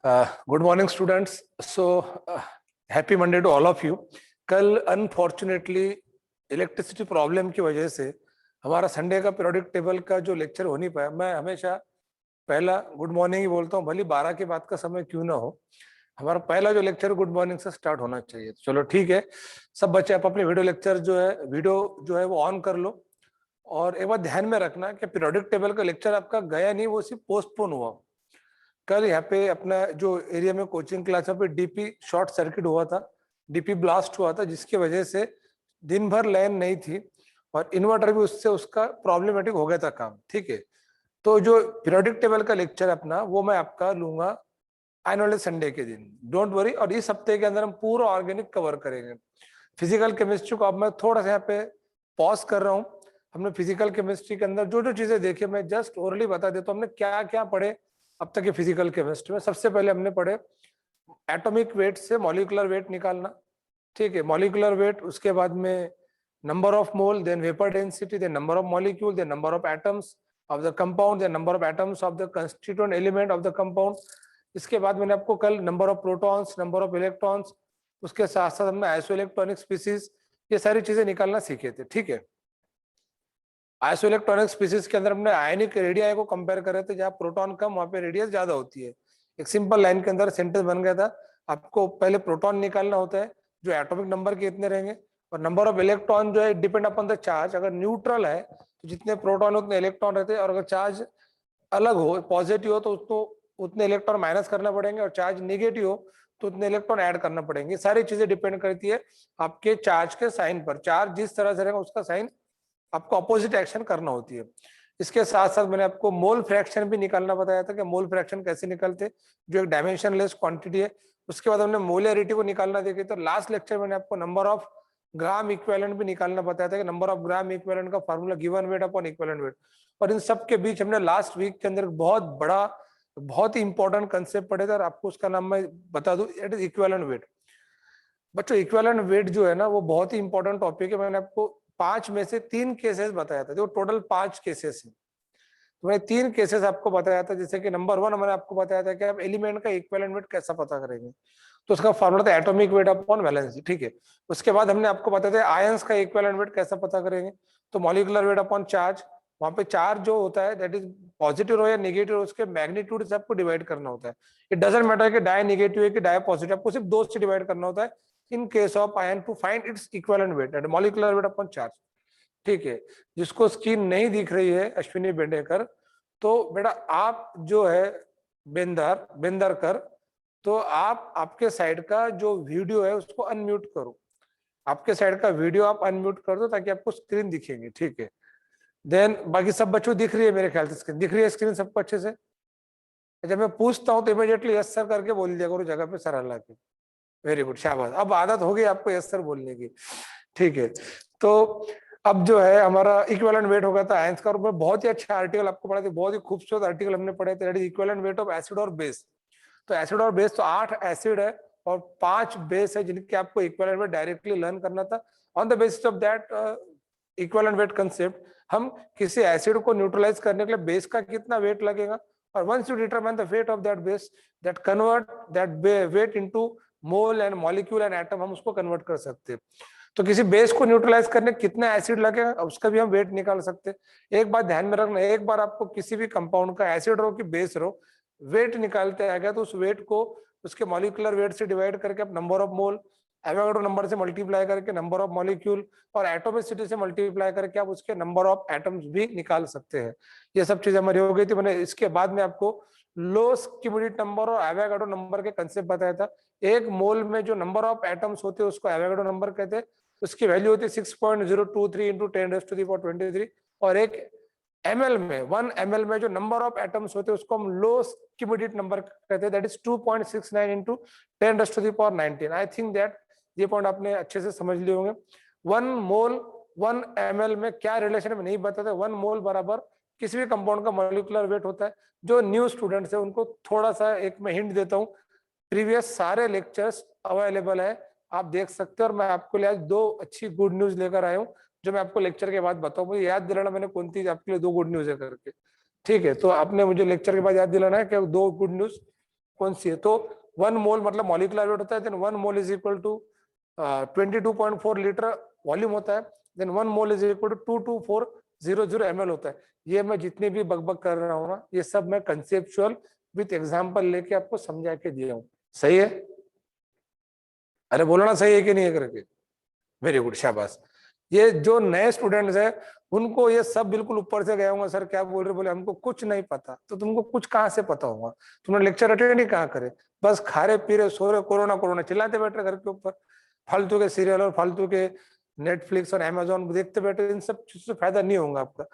Good morning students. So happy Monday to all of you. कल unfortunately electricity problem की वजह से हमारा संडे का पीरियोडिक टेबल का जो लेक्चर हो नहीं पाया. मैं हमेशा पहला गुड मॉर्निंग ही बोलता हूँ, भले 12 के बाद का समय क्यों ना हो. हमारा पहला जो लेक्चर गुड मॉर्निंग से स्टार्ट होना चाहिए. चलो ठीक है, सब बच्चे आप अपने वीडियो जो है वो ऑन कर लो. और एक बात ध्यान में रखना कि पीरियोडिक टेबल का लेक्चर आपका गया नहीं, वो सिर्फ पोस्टपोन हुआ. कल यहाँ पे अपना जो एरिया में कोचिंग क्लास पे डीपी शॉर्ट सर्किट हुआ था, डीपी ब्लास्ट हुआ था, जिसकी वजह से दिन भर लाइन नहीं थी और इन्वर्टर भी उससे उसका प्रॉब्लमेटिक हो गया था काम. ठीक है, तो जो पीरियोडिक टेबल का लेक्चर अपना वो मैं आपका लूंगा आने वाले संडे के दिन. Don't worry. और इस हफ्ते के अंदर हम पूरा ऑर्गेनिक कवर करेंगे. फिजिकल केमिस्ट्री को अब मैं थोड़ा सा यहाँ पे पॉज कर रहा हूँ. हमने फिजिकल केमिस्ट्री के अंदर जो जो चीजें देखी मैं जस्ट ओरली बता देता हूँ. हमने क्या क्या पढ़े अब तक के फिजिकल केमिस्ट्री में. सबसे पहले हमने पढ़े एटॉमिक वेट से मॉलिक्यूलर वेट निकालना. ठीक है, मॉलिक्यूलर वेट, उसके बाद में number of mole, then vapour density, then number of molecule, then number of atoms of the compound, then number of atoms of the constituent element of the compound. इसके बाद मैंने आपको कल number of protons, number of electrons, उसके साथ साथ हमने isoelectronic species, ये सारी चीजें निकालना सीखे थे. ठीक है, आइसोइलेक्ट्रॉनिक स्पीसीज के अंदर हमने आयनिक रेडियाई को कंपेयर करे थे. जहां प्रोटॉन कम वहां पे रेडियस ज्यादा होती है. एक सिंपल लाइन के अंदर सेंटेंस बन गया था. आपको पहले प्रोटॉन निकालना होता है जो एटॉमिक नंबर के इतने रहेंगे, और नंबर ऑफ इलेक्ट्रॉन जो है डिपेंड अपॉन द चार्ज. अगर न्यूट्रल है तो जितने प्रोटॉन उतने इलेक्ट्रॉन रहते हैं, और अगर चार्ज अलग हो, पॉजिटिव हो, तो उसको उतने इलेक्ट्रॉन माइनस करना पड़ेंगे, और चार्ज निगेटिव हो तो उतने इलेक्ट्रॉन ऐड करना पड़ेंगे. सारी चीजें डिपेंड करती है आपके चार्ज के साइन पर. चार्ज जिस तरह से रहेगा उसका साइन आपको अपोजिट एक्शन करना होती है. इसके साथ साथ मैंने आपको मोल फ्रैक्शन भी निकालना बताया था कि मोल फ्रैक्शन कैसे निकलते, जो एक डायमेंशनलेस क्वांटिटी है. उसके बाद हमने मोलरिटी को निकालना देखी. तो लास्ट लेक्चर मैंने आपको नंबर ऑफ ग्राम इक्विवेलेंट भी निकालना बताया था कि नंबर ऑफ ग्राम इक्विवेलेंट का formula given weight upon equivalent weight. और इन सब के बीच हमने लास्ट वीक के अंदर बहुत बड़ा, बहुत ही इंपॉर्टेंट कंसेप्ट पढ़े थे, और आपको उसका नाम मैं बता दूं, इट इज इक्विवेलेंट वेट. बच्चों, इक्विवेलेंट वेट जो है ना वो बहुत ही इंपॉर्टेंट टॉपिक है. मैंने आपको 5 में से 3 केसेस बताया था, जो टोटल 5 केसेस है. तो मैंने 3 केसेस आपको बताया था. जैसे कि नंबर 1 मैंने आपको बताया था कि आप एलिमेंट का इक्विवेलेंट वेट कैसा पता करेंगे. तो उसका फॉर्मूला था एटॉमिक वेट अपॉन वैलेंसी. ठीक है, उसके बाद हमने आपको बताया था आयंस का इक्विवेलेंट वेट कैसा पता करेंगे. तो मॉलिक्यूलर वेट अपॉन चार्ज, वहां पे चार्ज जो होता है दैट इज पॉजिटिव हो या नेगेटिव, उसके मैग्नीट्यूड से आपको डिवाइड करना होता है. इट डजंट मैटर कि डाई नेगेटिव है कि डाई पॉजिटिव, आपको सिर्फ 2 से डिवाइड करना होता है in case of ion to find its equivalent weight at molecular weight upon charge. ठीक है, जिसको स्क्रीन नहीं दिख रही है अश्विनी बेंडेकर, तो बेटा आप जो है बेंदरकर, तो आप आपके साइड का जो वीडियो है उसको अनम्यूट करो. आपके साइड का वीडियो आप अनम्यूट कर दो ताकि आपको स्क्रीन दिखेंगे. ठीक है, देन बाकी सब बच्चों दिख रही है मेरे ख्याल से स्क्रीन दिख रही है, स्क्रीन सबको अच्छे से. जब मैं पूछता हूँ तो इमीडिएटली यस सर करके बोल दिया करो जगह पे सर हल्ला के. वेरी गुड, शाबाश. अब आदत हो गई आपको यस सर बोलने की. ठीक है, तो अब जो है हमारा इक्विवेलेंट वेट हो गया था आयंस का. और बहुत ही अच्छा आर्टिकल आपको पढ़ा था, बहुत ही खूबसूरत आर्टिकल हमने पढ़े थे, that is equivalent weight of acid और बेस. तो एसिड और बेस, तो 8 एसिड है और 5 बेस है जिनके आपको इक्विवेलेंट वेट डायरेक्टली लर्न करना था. On the basis of that equivalent weight concept हम किसी एसिड को न्यूट्रलाइज करने के लिए बेस का कितना वेट लगेगा, और once you determine the weight of that base, that convert that weight into mole and molecule and atom, हम उसको कन्वर्ट कर सकते हैं. तो किसी बेस को न्यूट्रलाइज करने कितना एसिड लगेगा उसका भी हम वेट निकाल सकते हैं. एक बात ध्यान में रखना, एक बार आपको किसी भी कंपाउंड का एसिड रो कि बेस रो वेट निकालते आ गया, तो उस वेट को उसके मॉलिक्यूलर वेट से डिवाइड करके आप number of mole, Avogadro number से मल्टीप्लाई करके नंबर ऑफ मॉलिक्यूल, और एटोमिसिटी से मल्टीप्लाई करके आप उसके नंबर ऑफ एटम्स भी निकाल सकते हैं. ये सब चीजें हमारी हो गई थी. मैंने इसके बाद में आपको लो स्किमिडिट नंबर और एवोगाड्रो नंबर के कंसेप्ट बताया था. एक मोल में जो नंबर ऑफ एटम्स होते हैं उसको एवोगाड्रो नंबर कहते हैं. उसकी वैल्यू होती है 6.023 इंटू 10⁻⁻23. और एक ml में 1 ml में जो नंबर ऑफ एटम्स होते हैं उसको हम लो स्किमिडिट नंबर कहते हैं, that is 2.69 into 10⁻19. I think that ये पॉइंट आपने अच्छे से समझ लिए होंगे. 1 मोल 1 ml में क्या रिलेशन में नहीं बताते. 1 मोल बराबर किसी भी कंपाउंड का मॉलिक्यूलर वेट होता है. जो न्यू स्टूडेंट्स है उनको थोड़ा सा एक मैं हिंट देता हूँ, प्रीवियस सारे लेक्चर्स अवेलेबल है, आप देख सकते हैं. और मैं आपके लिए आज 2 अच्छी गुड न्यूज लेकर आया हूँ जो मैं आपको लेक्चर के बाद बताऊं. मुझे याद दिलाना मैंने कौन सी आपके लिए 2 गुड न्यूज है करके. ठीक है, तो आपने मुझे लेक्चर के बाद याद दिलाना है कि 2 गुड न्यूज कौन सी है? तो 1 मोल मतलब मॉलिक्यूलर वेट होता है, then 1 mole is equal to 22.4 litre volume होता है, then 1 mole is equal to 22400 ml होता है। ये मैं जितने भी बकबक कर रहा हूँ ना, ये सब मैं कंसेप्चुअल विथ एग्जांपल लेके आपको समझा के दिया हूँ। सही है? अरे बोलना सही है कि नहीं है करके। वेरी गुड, शाबाश। ये जो नए स्टूडेंट्स हैं उनको ये सब बिल्कुल ऊपर से गया होगा, सर क्या बोल रहे, बोले हमको कुछ नहीं पता। तो तुमको कुछ कहाँ से पता होगा? तुमने लेक्चर अटेंड ही कहाँ करे, बस खा रहे पी रहे सो रहे, कोरोना कोरोना चिल्लाते बैठ रहे घर के ऊपर, फालतू के सीरियल और फालतू के नेटफ्लिक्स और अमेजोन देखते बैठे। इन सब चीजों से फायदा नहीं होगा आपका।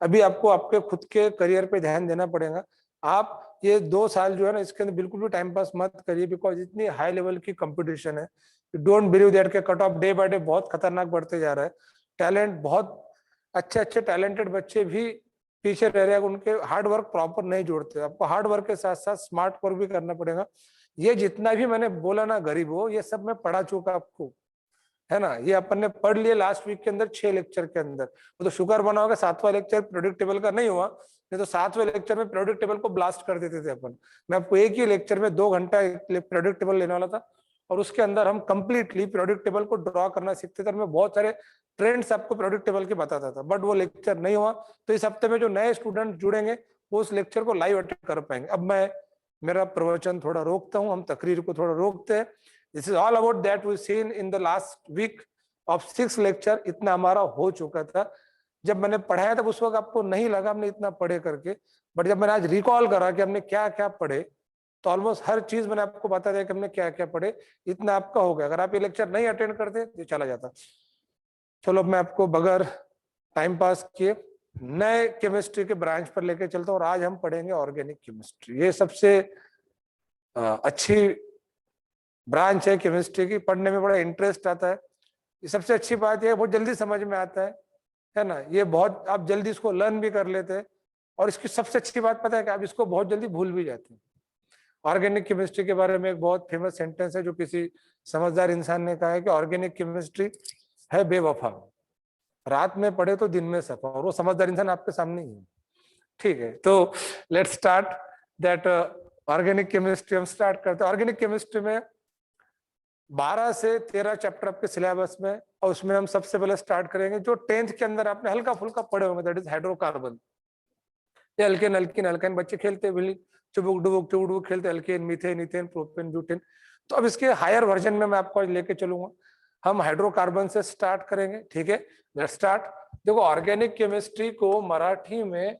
अभी आपको आपके खुद के करियर पे ध्यान देना पड़ेगा। आप ये 2 साल जो है ना, इसके अंदर बिल्कुल भी टाइम पास मत करिए, बिकॉज इतनी हाई लेवल की कंपटीशन है। डोंट बिलीव दैट के cut off day by day बहुत खतरनाक बढ़ते जा रहा है। टैलेंट बहुत अच्छे अच्छे टैलेंटेड बच्चे भी पीछे रह रहे हैं, उनके हार्ड वर्क प्रॉपर नहीं जोड़ते। आपको हार्ड वर्क के साथ साथ स्मार्ट वर्क भी करना पड़ेगा। ये जितना भी मैंने बोला ना गरीब हो, ये सब मैं पढ़ा चुका आपको, है ना। ये अपन ने पढ़ लिए लास्ट वीक के अंदर 6 लेक्चर के अंदर। वो तो शुक्र बना होगा 7वां लेक्चर प्रोडक्ट टेबल का नहीं हुआ, नहीं तो 7वें लेक्चर में प्रोडक्ट टेबल को ब्लास्ट कर देते थे अपन। मैं आपको एक ही लेक्चर में 2 घंटा प्रोडक्ट टेबल लेने वाला था, और उसके अंदर हम कंप्लीटली प्रोडक्ट टेबल को ड्रॉ करना सीखते थे। मैं बहुत सारे ट्रेंड्स आपको प्रोडक्ट टेबल के बताता था, बट वो लेक्चर नहीं हुआ। तो इस हफ्ते में जो नए स्टूडेंट जुड़ेंगे वो उस लेक्चर को लाइव अटेंड कर पाएंगे। अब मैं मेरा प्रवचन थोड़ा रोकता हूँ, हम तकरीर को थोड़ा रोकते हैं। This is all about that we seen in the last week of 6 lecture. इतना हमारा हो चुका था। जब मैंने पढ़ाया तब उस वक्त आपको नहीं लगा हमने इतना पढ़े करके, बट जब मैंने आज रिकॉल करा कि हमने क्या क्या पढ़े, तो ऑलमोस्ट हर चीज मैंने आपको बता दिया कि हमने क्या क्या पढ़े। इतना आपका हो गया। अगर आप ये लेक्चर नहीं अटेंड करते तो चला जाता। चलो मैं आपको बगैर टाइम पास किए नए केमिस्ट्री के ब्रांच पर लेके चलता हूँ, और आज हम पढ़ेंगे ऑर्गेनिक केमिस्ट्री। ये सबसे अच्छी ब्रांच है केमिस्ट्री की, पढ़ने में बड़ा इंटरेस्ट आता है। ये सबसे अच्छी बात है, बहुत जल्दी समझ में आता है ना। ये बहुत आप जल्दी इसको लर्न भी कर लेते हैं, और इसकी सबसे अच्छी बात पता है कि आप इसको बहुत जल्दी भूल भी जाते हैं। ऑर्गेनिक केमिस्ट्री के बारे में एक बहुत फेमस सेंटेंस है जो किसी समझदार इंसान ने कहा है कि ऑर्गेनिक केमिस्ट्री है बेवफा, रात में पढ़े तो दिन में सफा। और वो समझदार इंसान आपके सामने ही है। ठीक है, तो let's start that organic chemistry. हम स्टार्ट करते हैं। ऑर्गेनिक केमिस्ट्री में 12 से 13 चैप्टर आपके सिलेबस में, और उसमें हम सबसे पहले स्टार्ट करेंगे जो 10th के अंदर आपने हल्का फुल्का पढ़े होंगे, दैट इज हाइड्रोकार्बन। ये अल्केन अल्किन अल्काइन बच्चे खेलते हैं, चुबुक डुबुक चुबुक डुबुक खेलते, alkane methane ethane propane butane. तो अब इसके हायर वर्जन में मैं आपको आज लेके चलूंगा। हम हाइड्रोकार्बन से स्टार्ट करेंगे, ठीक है। Let's start. देखो ऑर्गेनिक केमिस्ट्री को मराठी में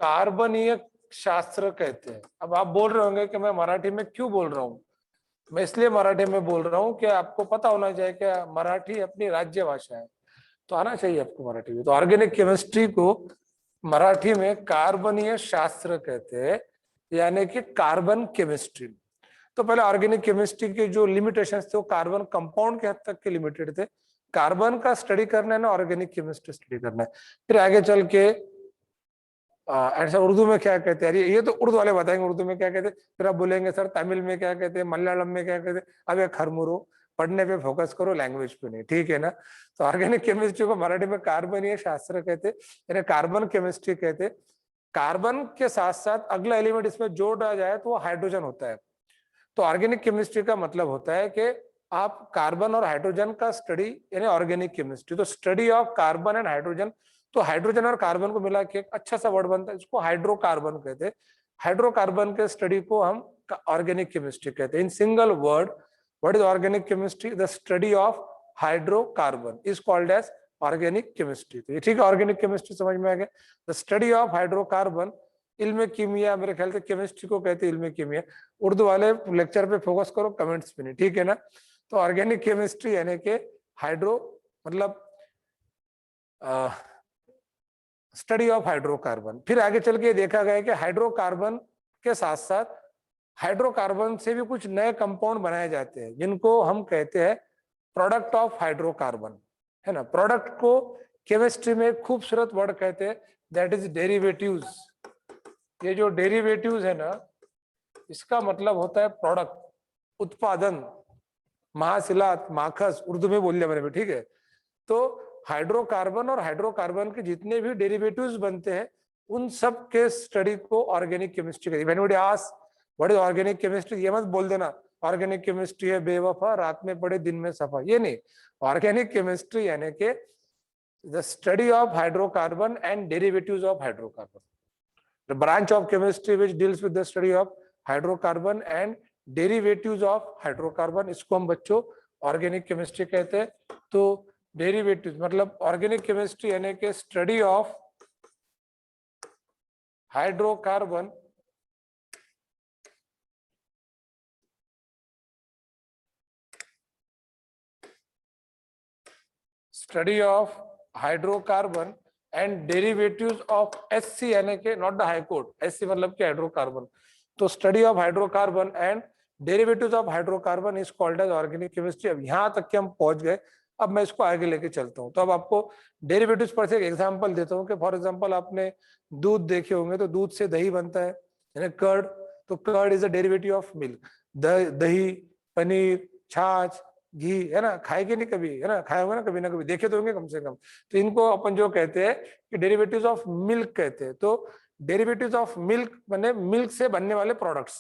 कार्बनीय शास्त्र कहते हैं। अब आप बोल रहे होंगे कि मैं मराठी में क्यों बोल रहा हूँ। मैं इसलिए मराठी में बोल रहा हूँ कि आपको पता होना चाहिए कि मराठी अपनी राज्य भाषा है, तो आना चाहिए आपको मराठी में। तो ऑर्गेनिक केमिस्ट्री को मराठी में कार्बनीय शास्त्र कहते हैं, यानी कि कार्बन केमिस्ट्री। तो पहले ऑर्गेनिक केमिस्ट्री के जो लिमिटेशंस थे वो कार्बन कंपाउंड के हद तक के लिमिटेड थे। कार्बन का स्टडी करना है ना, ऑर्गेनिक केमिस्ट्री स्टडी करना है। फिर आगे चल के ऐसा उर्दू में क्या कहते हैं, ये तो उर्दू वाले बताएंगे उर्दू में क्या कहते हैं। फिर आप बोलेंगे सर तमिल में क्या कहते हैं, मलयालम में क्या कहते हैं। अब ये खरमुरो, पढ़ने पे फोकस करो, लैंग्वेज पे नहीं, ठीक है ना। तो ऑर्गेनिक केमिस्ट्री को मराठी में कार्बनीय शास्त्र कहते, यानी कार्बन केमिस्ट्री कहते। कार्बन के साथ साथ अगला एलिमेंट इसमें जोड़ा जाए तो वो हाइड्रोजन होता है। तो ऑर्गेनिक केमिस्ट्री का मतलब होता है कि आप कार्बन और हाइड्रोजन का स्टडी, यानी ऑर्गेनिक केमिस्ट्री। तो study of carbon and hydrogen. तो हाइड्रोजन और कार्बन को मिला के एक अच्छा सा वर्ड बनता है, इसको हाइड्रोकार्बन कहते हैं। हाइड्रोकार्बन के स्टडी को हम ऑर्गेनिक केमिस्ट्री कहते हैं। In single word, what is organic chemistry? The study of hydrocarbon is called as organic chemistry. तो ठीक है, ऑर्गेनिक केमिस्ट्री समझ में आ गया। The study of hydrocarbon. इल्म कीमिया मेरे ख्याल से केमिस्ट्री को कहते हैं इल्म कीमिया। उर्दू वाले लेक्चर पे फोकस करो, कमेंट्स पे नहीं, ठीक है ना। तो ऑर्गेनिक केमिस्ट्री यानी कि हाइड्रो मतलब स्टडी ऑफ हाइड्रोकार्बन। फिर आगे चल के देखा गया कि हाइड्रोकार्बन के साथ साथ हाइड्रोकार्बन से भी कुछ नए कंपाउंड बनाए जाते हैं, जिनको हम कहते हैं प्रोडक्ट ऑफ हाइड्रोकार्बन, है ना। प्रोडक्ट को केमिस्ट्री में खूबसूरत वर्ड कहते हैं, दैट इज डेरिवेटिव्स। ये जो डेरिवेटिव्स है ना, इसका मतलब होता है प्रोडक्ट, उत्पादन, महासिलात, माखस, उर्दू में बोल लिया मैंने भी, ठीक है। तो हाइड्रोकार्बन और हाइड्रोकार्बन के जितने भी डेरिवेटिव्स बनते हैं, उन सब के स्टडी को ऑर्गेनिक केमिस्ट्री कहते हैं। When we ask what is organic chemistry, ये मत बोल देना ऑर्गेनिक केमिस्ट्री है बेवफा, रात में पढ़े दिन में सफा, ये नहीं। ऑर्गेनिक केमिस्ट्री यानी कि the study of hydrocarbon and derivatives of hydrocarbon, the branch of chemistry which deals with the study of hydrocarbon and derivatives of hydrocarbon, इसको हम बच्चों ऑर्गेनिक केमिस्ट्री कहते हैं। तो डेरिवेटिव्स मतलब ऑर्गेनिक केमिस्ट्री यानी कि study of hydrocarbon study of hydrocarbon and derivatives of HC यानी कि not the high court, HC मतलब कि हाइड्रोकार्बन। तो study of hydrocarbon and derivatives of hydrocarbon is called as organic chemistry. अब यहाँ तक कि हम पहुंच गए, अब मैं इसको आगे लेके चलता हूँ। तो अब आपको डेरिवेटिव्स पर से एक एग्जांपल देता हूँ कि फॉर एग्जांपल आपने दूध देखे होंगे, तो दूध से दही बनता है यानी कर्ड, तो curd is a derivative of milk. दही, पनीर, छाछ, घी, है ना, खाएंगे नहीं कभी, है ना, खाए होंगे ना कभी ना कभी, देखे तो होंगे कम से कम। तो इनको अपन जो कहते हैं कि डेरिवेटिव्स ऑफ मिल्क कहते हैं। तो डेरिवेटिव्स ऑफ मिल्क माने मिल्क से बनने वाले प्रोडक्ट्स।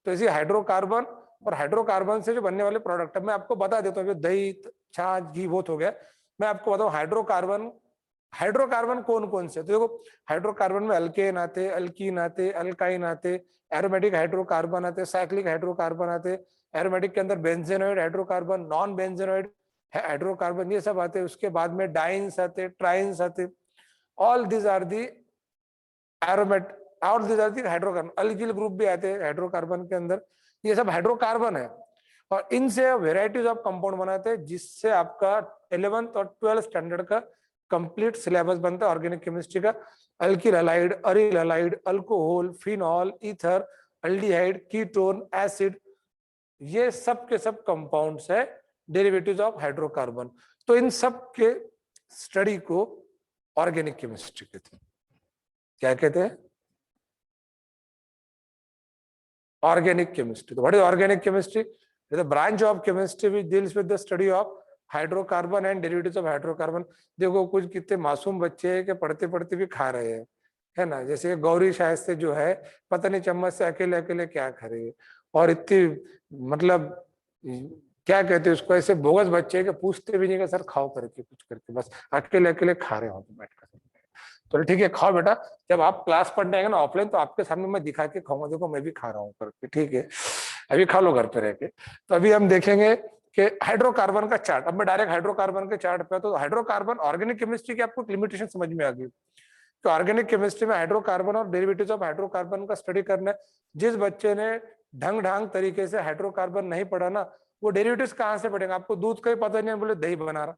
तो इसी हाइड्रोकार्बन और हाइड्रोकार्बन से जो बनने वाले प्रोडक्ट है, मैं आपको बता देता हूँ, दही, छाछ, घी बहुत हो गया। मैं आपको बताऊँ हाइड्रोकार्बन, हाइड्रोकार्बन कौन कौन से, तो देखो हाइड्रोकार्बन में अल्केन आते, अल्कीन आते, अल्काइन आते, एरोमेटिक हाइड्रोकार्बन आते, साइक्लिक हाइड्रोकार्बन आते, एरोमेटिक के अंदर benzenoid hydrocarbon, non benzenoid hydrocarbon, ये सब आते। उसके बाद में डाइन्स आते, ट्राइन्स आते। All this are the aromatic, all this are the hydrocarbon. Alkyl group भी आते हैं हाइड्रोकार्बन के अंदर, ये सब हाइड्रोकार्बन है। और इनसे वेराइटीज ऑफ कंपाउंड बनाते हैं, जिससे आपका 11th और 12th स्टैंडर्ड का कंप्लीट सिलेबस बनता है ऑर्गेनिक केमिस्ट्री का। Alkyl halide, aryl halide, alcohol, phenol, ether, aldehyde, ketone, acid, ये सब के सब कंपाउंड्स है डेरिवेटिव्स ऑफ हाइड्रोकार्बन। तो इन सब के स्टडी को ऑर्गेनिक केमिस्ट्री कहते हैं। क्या कहते हैं? Organic chemistry. तो what is organic chemistry? Is a branch of chemistry which deals with the study of hydrocarbon and derivatives of hydrocarbon. देखो कुछ कितने मासूम बच्चे हैं कि पढ़ते पढ़ते भी खा रहे हैं, है ना। जैसे गौरी शायद से जो है, पता नहीं चम्मच से अकेले अकेले क्या खा रही है, और इतनी मतलब क्या कहते हैं उसको, ऐसे बोगस बच्चे के पूछते भी नहीं कि सर खाओ करके, कुछ करके, बस अकेले अकेले खा रहे हो बैठ कर। तो ठीक है खाओ बेटा, जब आप क्लास पढ़ने आएंगे ना ऑफलाइन, तो आपके सामने मैं दिखा के खाऊंगा, देखो मैं भी खा रहा हूँ करके, ठीक है। अभी खा लो घर पे रह के। तो अभी हम देखेंगे कि हाइड्रोकार्बन का चार्ट। अब मैं डायरेक्ट हाइड्रोकार्बन के चार्ट पे, तो हाइड्रोकार्बन ऑर्गेनिक केमिस्ट्री की आपको लिमिटेशन समझ में आ गई। तो ऑर्गेनिक केमिस्ट्री में हाइड्रोकार्बन और डेरिवेटिव्स ऑफ हाइड्रोकार्बन का स्टडी करना है। जिस बच्चे ने ढंग ढंग तरीके से हाइड्रोकार्बन नहीं पढ़ा ना, वो डेरिवेटिव्स कहाँ से पढ़ेगा? आपको दूध का ही पता नहीं, बोले दही बना रहा,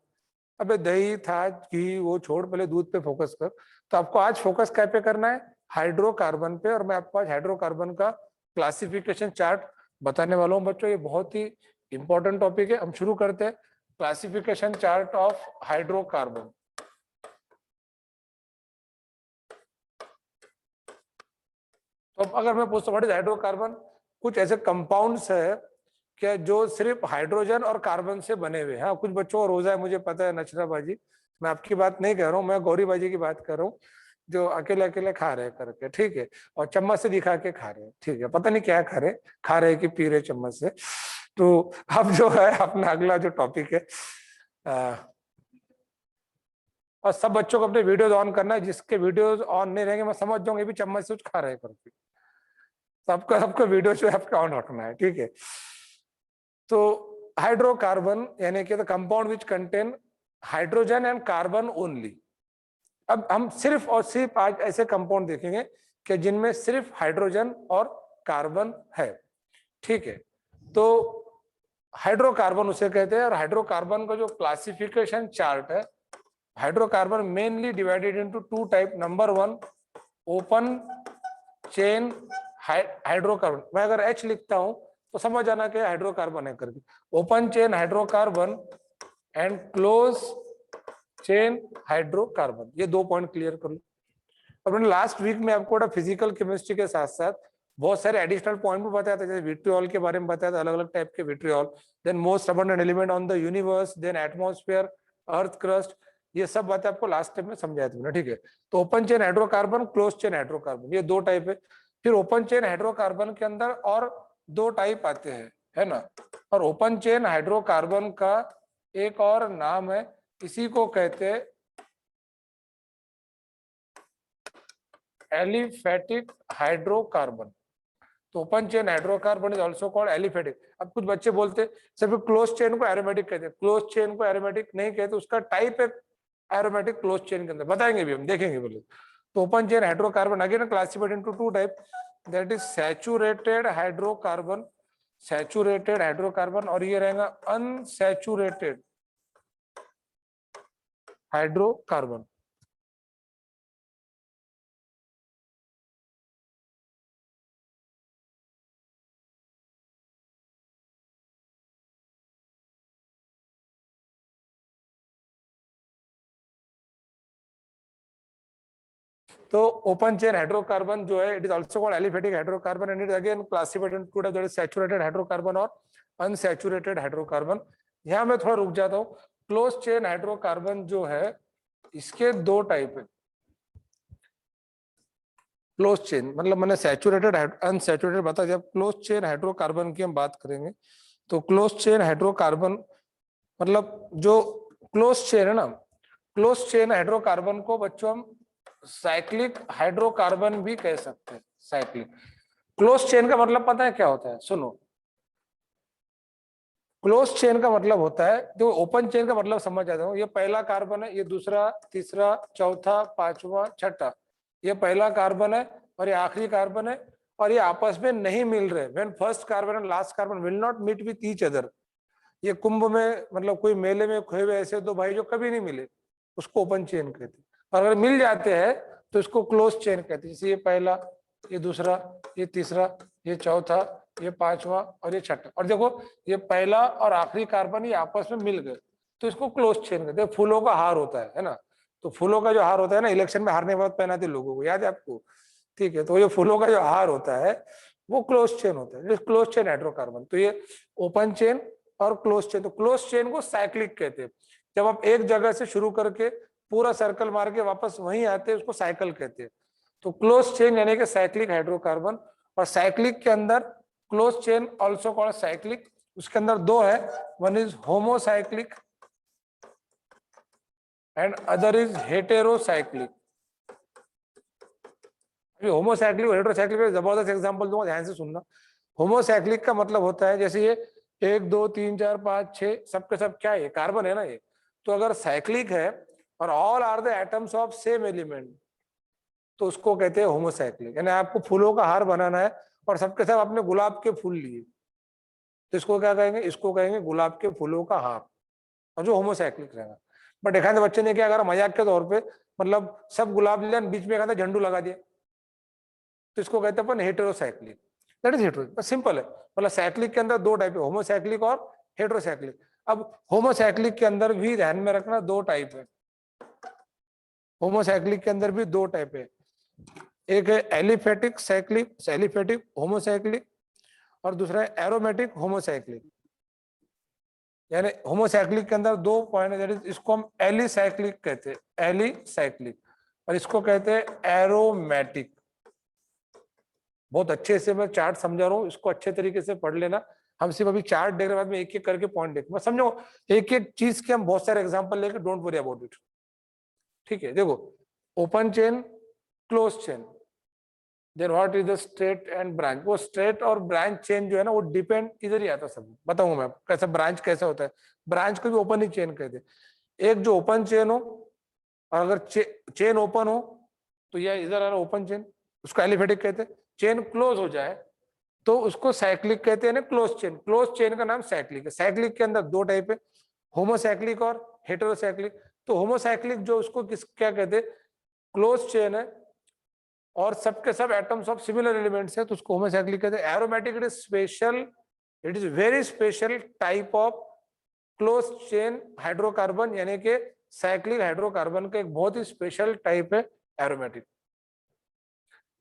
अबे दही था घी वो छोड़, पहले दूध पे फोकस कर। तो आपको आज फोकस क्या पे करना है? हाइड्रोकार्बन पे। और मैं आपको आज हाइड्रोकार्बन का क्लासिफिकेशन चार्ट बताने वाला हूँ बच्चों। ये बहुत ही इंपॉर्टेंट टॉपिक है। हम शुरू करते हैं क्लासिफिकेशन चार्ट ऑफ हाइड्रोकार्बन। तो अगर मैं पूछता हूँ हाइड्रोकार्बन, कुछ ऐसे कंपाउंड्स है क्या जो सिर्फ हाइड्रोजन और कार्बन से बने हुए। हाँ कुछ बच्चों को रोजा है, मुझे पता है, नचराबाजी, मैं आपकी बात नहीं कह रहा हूँ, मैं गौरीबाजी की बात कर रहा हूँ, जो अकेले अकेले खा रहे करके, ठीक है, और चम्मच से दिखा के खा रहे, ठीक है, पता नहीं क्या खा रहे कि पी रहे चम्मच से। तो अब जो है अपना अगला जो टॉपिक है, और सब बच्चों को अपने वीडियोज ऑन करना है, जिसके वीडियोज ऑन नहीं रहेंगे मैं समझ जाऊंगा भी चम्मच से कुछ खा रहे करके। सबका वीडियो जो है आपका ऑन रखना है, ठीक है। तो हाइड्रोकार्बन यानी कि the compound which contain hydrogen and carbon only. अब हम सिर्फ और सिर्फ आज ऐसे कंपाउंड देखेंगे कि जिनमें सिर्फ हाइड्रोजन और कार्बन है, ठीक है। तो हाइड्रोकार्बन उसे कहते हैं। और हाइड्रोकार्बन का जो क्लासिफिकेशन चार्ट है, hydrocarbon mainly divided into two type. Number one, open chain hydrocarbon. मैं अगर H लिखता हूं तो समझ जाना कि हाइड्रोकार्बन है करके। Open chain hydrocarbon and close chain hydrocarbon, ये दो पॉइंट क्लियर कर लो। अपने लास्ट वीक में आपको फिजिकल केमिस्ट्री के साथ साथ बहुत सारे एडिशनल पॉइंट भी बताया था, जैसे विट्रियोल के बारे में बताया था, अलग अलग टाइप के vitriol, then most abundant element on the universe, then atmosphere, earth crust, ये सब बातें आपको लास्ट टाइम में समझाया था, ठीक है। तो open chain hydrocarbon, close chain hydrocarbon, ये दो टाइप है। फिर ओपन चेन हाइड्रोकार्बन के अंदर और दो टाइप आते हैं, है ना। और ओपन चेन हाइड्रोकार्बन का एक और नाम है, इसी को कहते हैं एलिफेटिक हाइड्रोकार्बन। तो open chain hydrocarbon is also called aliphatic. अब कुछ बच्चे बोलते सिर्फ क्लोज चेन को एरोमेटिक कहते हैं, क्लोज चेन को एरोमेटिक नहीं कहते, उसका टाइप है एरोमेटिक क्लोज चेन के अंदर, बताएंगे भी हम, देखेंगे बोले। तो open chain hydrocarbon again classified into two type, that is saturated hydrocarbon, saturated hydrocarbon, और ये रहेगा अनसैचुरेटेड हाइड्रोकार्बन। तो ओपन चेन हाइड्रोकार्बन जो है, it is also called aliphatic hydrocarbon and it again classified into two type, that is saturated hydrocarbon और unsaturated hydrocarbon. यहां मैं थोड़ा रुक जाता हूं। क्लोज चेन हाइड्रोकार्बन जो है, इसके दो टाइप है। क्लोज चेन मतलब मैंने सैचुरेटेड अनसैचुरेटेड बता, जब क्लोज चेन हाइड्रोकार्बन की हम बात करेंगे तो क्लोज चेन हाइड्रोकार्बन मतलब जो क्लोज चेन है ना, क्लोज चेन हाइड्रोकार्बन को बच्चों हम साइक्लिक हाइड्रोकार्बन भी कह सकते हैं। साइक्लिक क्लोज चेन का मतलब पता है क्या होता है, सुनो। क्लोज चेन का मतलब होता है, जो ओपन चेन का मतलब समझ जाता हूँ, ये पहला कार्बन है, ये दूसरा, तीसरा, चौथा, पांचवा, छठा, ये पहला कार्बन है और ये आखिरी कार्बन है, और ये आपस में नहीं मिल रहे। When first carbon and last carbon will not meet with each other. ये कुंभ में मतलब कोई मेले में खोए हुए ऐसे दो भाई जो कभी नहीं मिले, उसको ओपन चेन कहते हैं। और अगर मिल जाते हैं तो इसको क्लोज चेन कहते हैं। जैसे ये पहला, ये दूसरा, ये तीसरा, ये चौथा, ये पांचवा और ये छठा, और देखो ये पहला और आखिरी कार्बन ये आपस में मिल गए, तो इसको क्लोज चेन कहते हैं। फूलों का हार होता है ना। तो फूलों का जो हार होता है ना, इलेक्शन में हारने के बाद पहनाते लोगों को, याद है आपको? ठीक है, तो ये फूलों का जो हार होता है वो क्लोज चेन होता है, क्लोज चेन हाइड्रोकार्बन। तो ये ओपन चेन और क्लोज चेन, तो क्लोज चेन को साइक्लिक कहते हैं। जब आप एक जगह से शुरू करके पूरा सर्कल मार के वापस वहीं आते हैं, उसको साइकिल कहते हैं। तो क्लोज चेन यानी कि साइक्लिक हाइड्रोकार्बन। और साइक्लिक के अंदर close chain also called cyclic, उसके अंदर दो है, one is homocyclic and other is heterocyclic. Homocyclic और हेटेरोसाइक्लिक का जबरदस्त एग्जांपल दूंगा, ध्यान से सुनना। होमोसाइक्लिक का मतलब होता है जैसे ये 1 2 3 4 5 6 सबके सब क्या है, कार्बन है ना ये। तो अगर साइक्लिक है और all are the atoms of same element, तो उसको कहते हैं होमोसाइक्लिक। यानी आपको फूलों का हार बनाना है और सबके सब आपने गुलाब के फूल लिए, तो इसको क्या कहेंगे, इसको कहेंगे गुलाब के फूलों का हार, और जो होमोसाइक्लिक रहेगा। बट एक बच्चे ने क्या करा, मजाक के तौर पे मतलब सब गुलाब लिया, बीच में कहता झंडू लगा दिया, तो इसको कहते हैं अपन heterocyclic. That is hetero, simple है। मतलब साइक्लिक के अंदर दो टाइप है, होमोसाइक्लिक और हेटेरोसाइक्लिक। अब होमोसाइक्लिक के अंदर भी ध्यान में रखना दो टाइप है। होमोसाइक्लिक के अंदर भी दो टाइप है, एक है एलिफेटिक साइक्लिक, एलिफेटिक होमोसाइक्लिक, और दूसरा है एरोमेटिक होमोसाइक्लिक। यानी होमोसाइक्लिक के अंदर दो पॉइंट है, इसको हम एलिसाइक्लिक कहते हैं, एलिसाइक्लिक, और इसको कहते हैं एरोमेटिक। बहुत अच्छे से मैं चार्ट समझा रहा हूँ, इसको अच्छे तरीके से पढ़ लेना। हम सिर्फ अभी चार्ट देख रहे बाद में एक एक करके पॉइंट देख, मैं समझो एक एक चीज के हम बहुत सारे एग्जांपल लेके, डोंट वरी अबाउट इट। ठीक है, देखो open chain, close chain, then what is the straight and branch. वो स्ट्रेट और ब्रांच चेन जो है ना, वो डिपेंड इधर ही आता है सब, बताऊंगा मैं कैसे ब्रांच कैसे होता है। ब्रांच को भी ओपन ही चेन कहते हैं। एक जो ओपन चेन हो, और अगर चेन ओपन हो तो यह इधर आ रहा ओपन चेन, उसको एलिफेटिक कहते हैं। चेन क्लोज हो जाए तो उसको साइक्लिक कहते हैं ना, क्लोज चेन। क्लोज चेन का नाम साइक्लिक है। साइक्लिक के अंदर दो टाइप है, होमोसाइक्लिक और हेटेरोसाइक्लिक। तो होमोसाइक्लिक जो उसको किस क्या कहते हैं, क्लोज चेन है और सबके सब एटम्स ऑफ सिमिलर एलिमेंट्स है, तो उसको होमोसाइक्लिक कहते हैं। Aromatic it is special, it is very special type of close chain hydrocarbon, यानी कि साइक्लिक हाइड्रोकार्बन का एक बहुत ही स्पेशल टाइप है एरोमेटिक।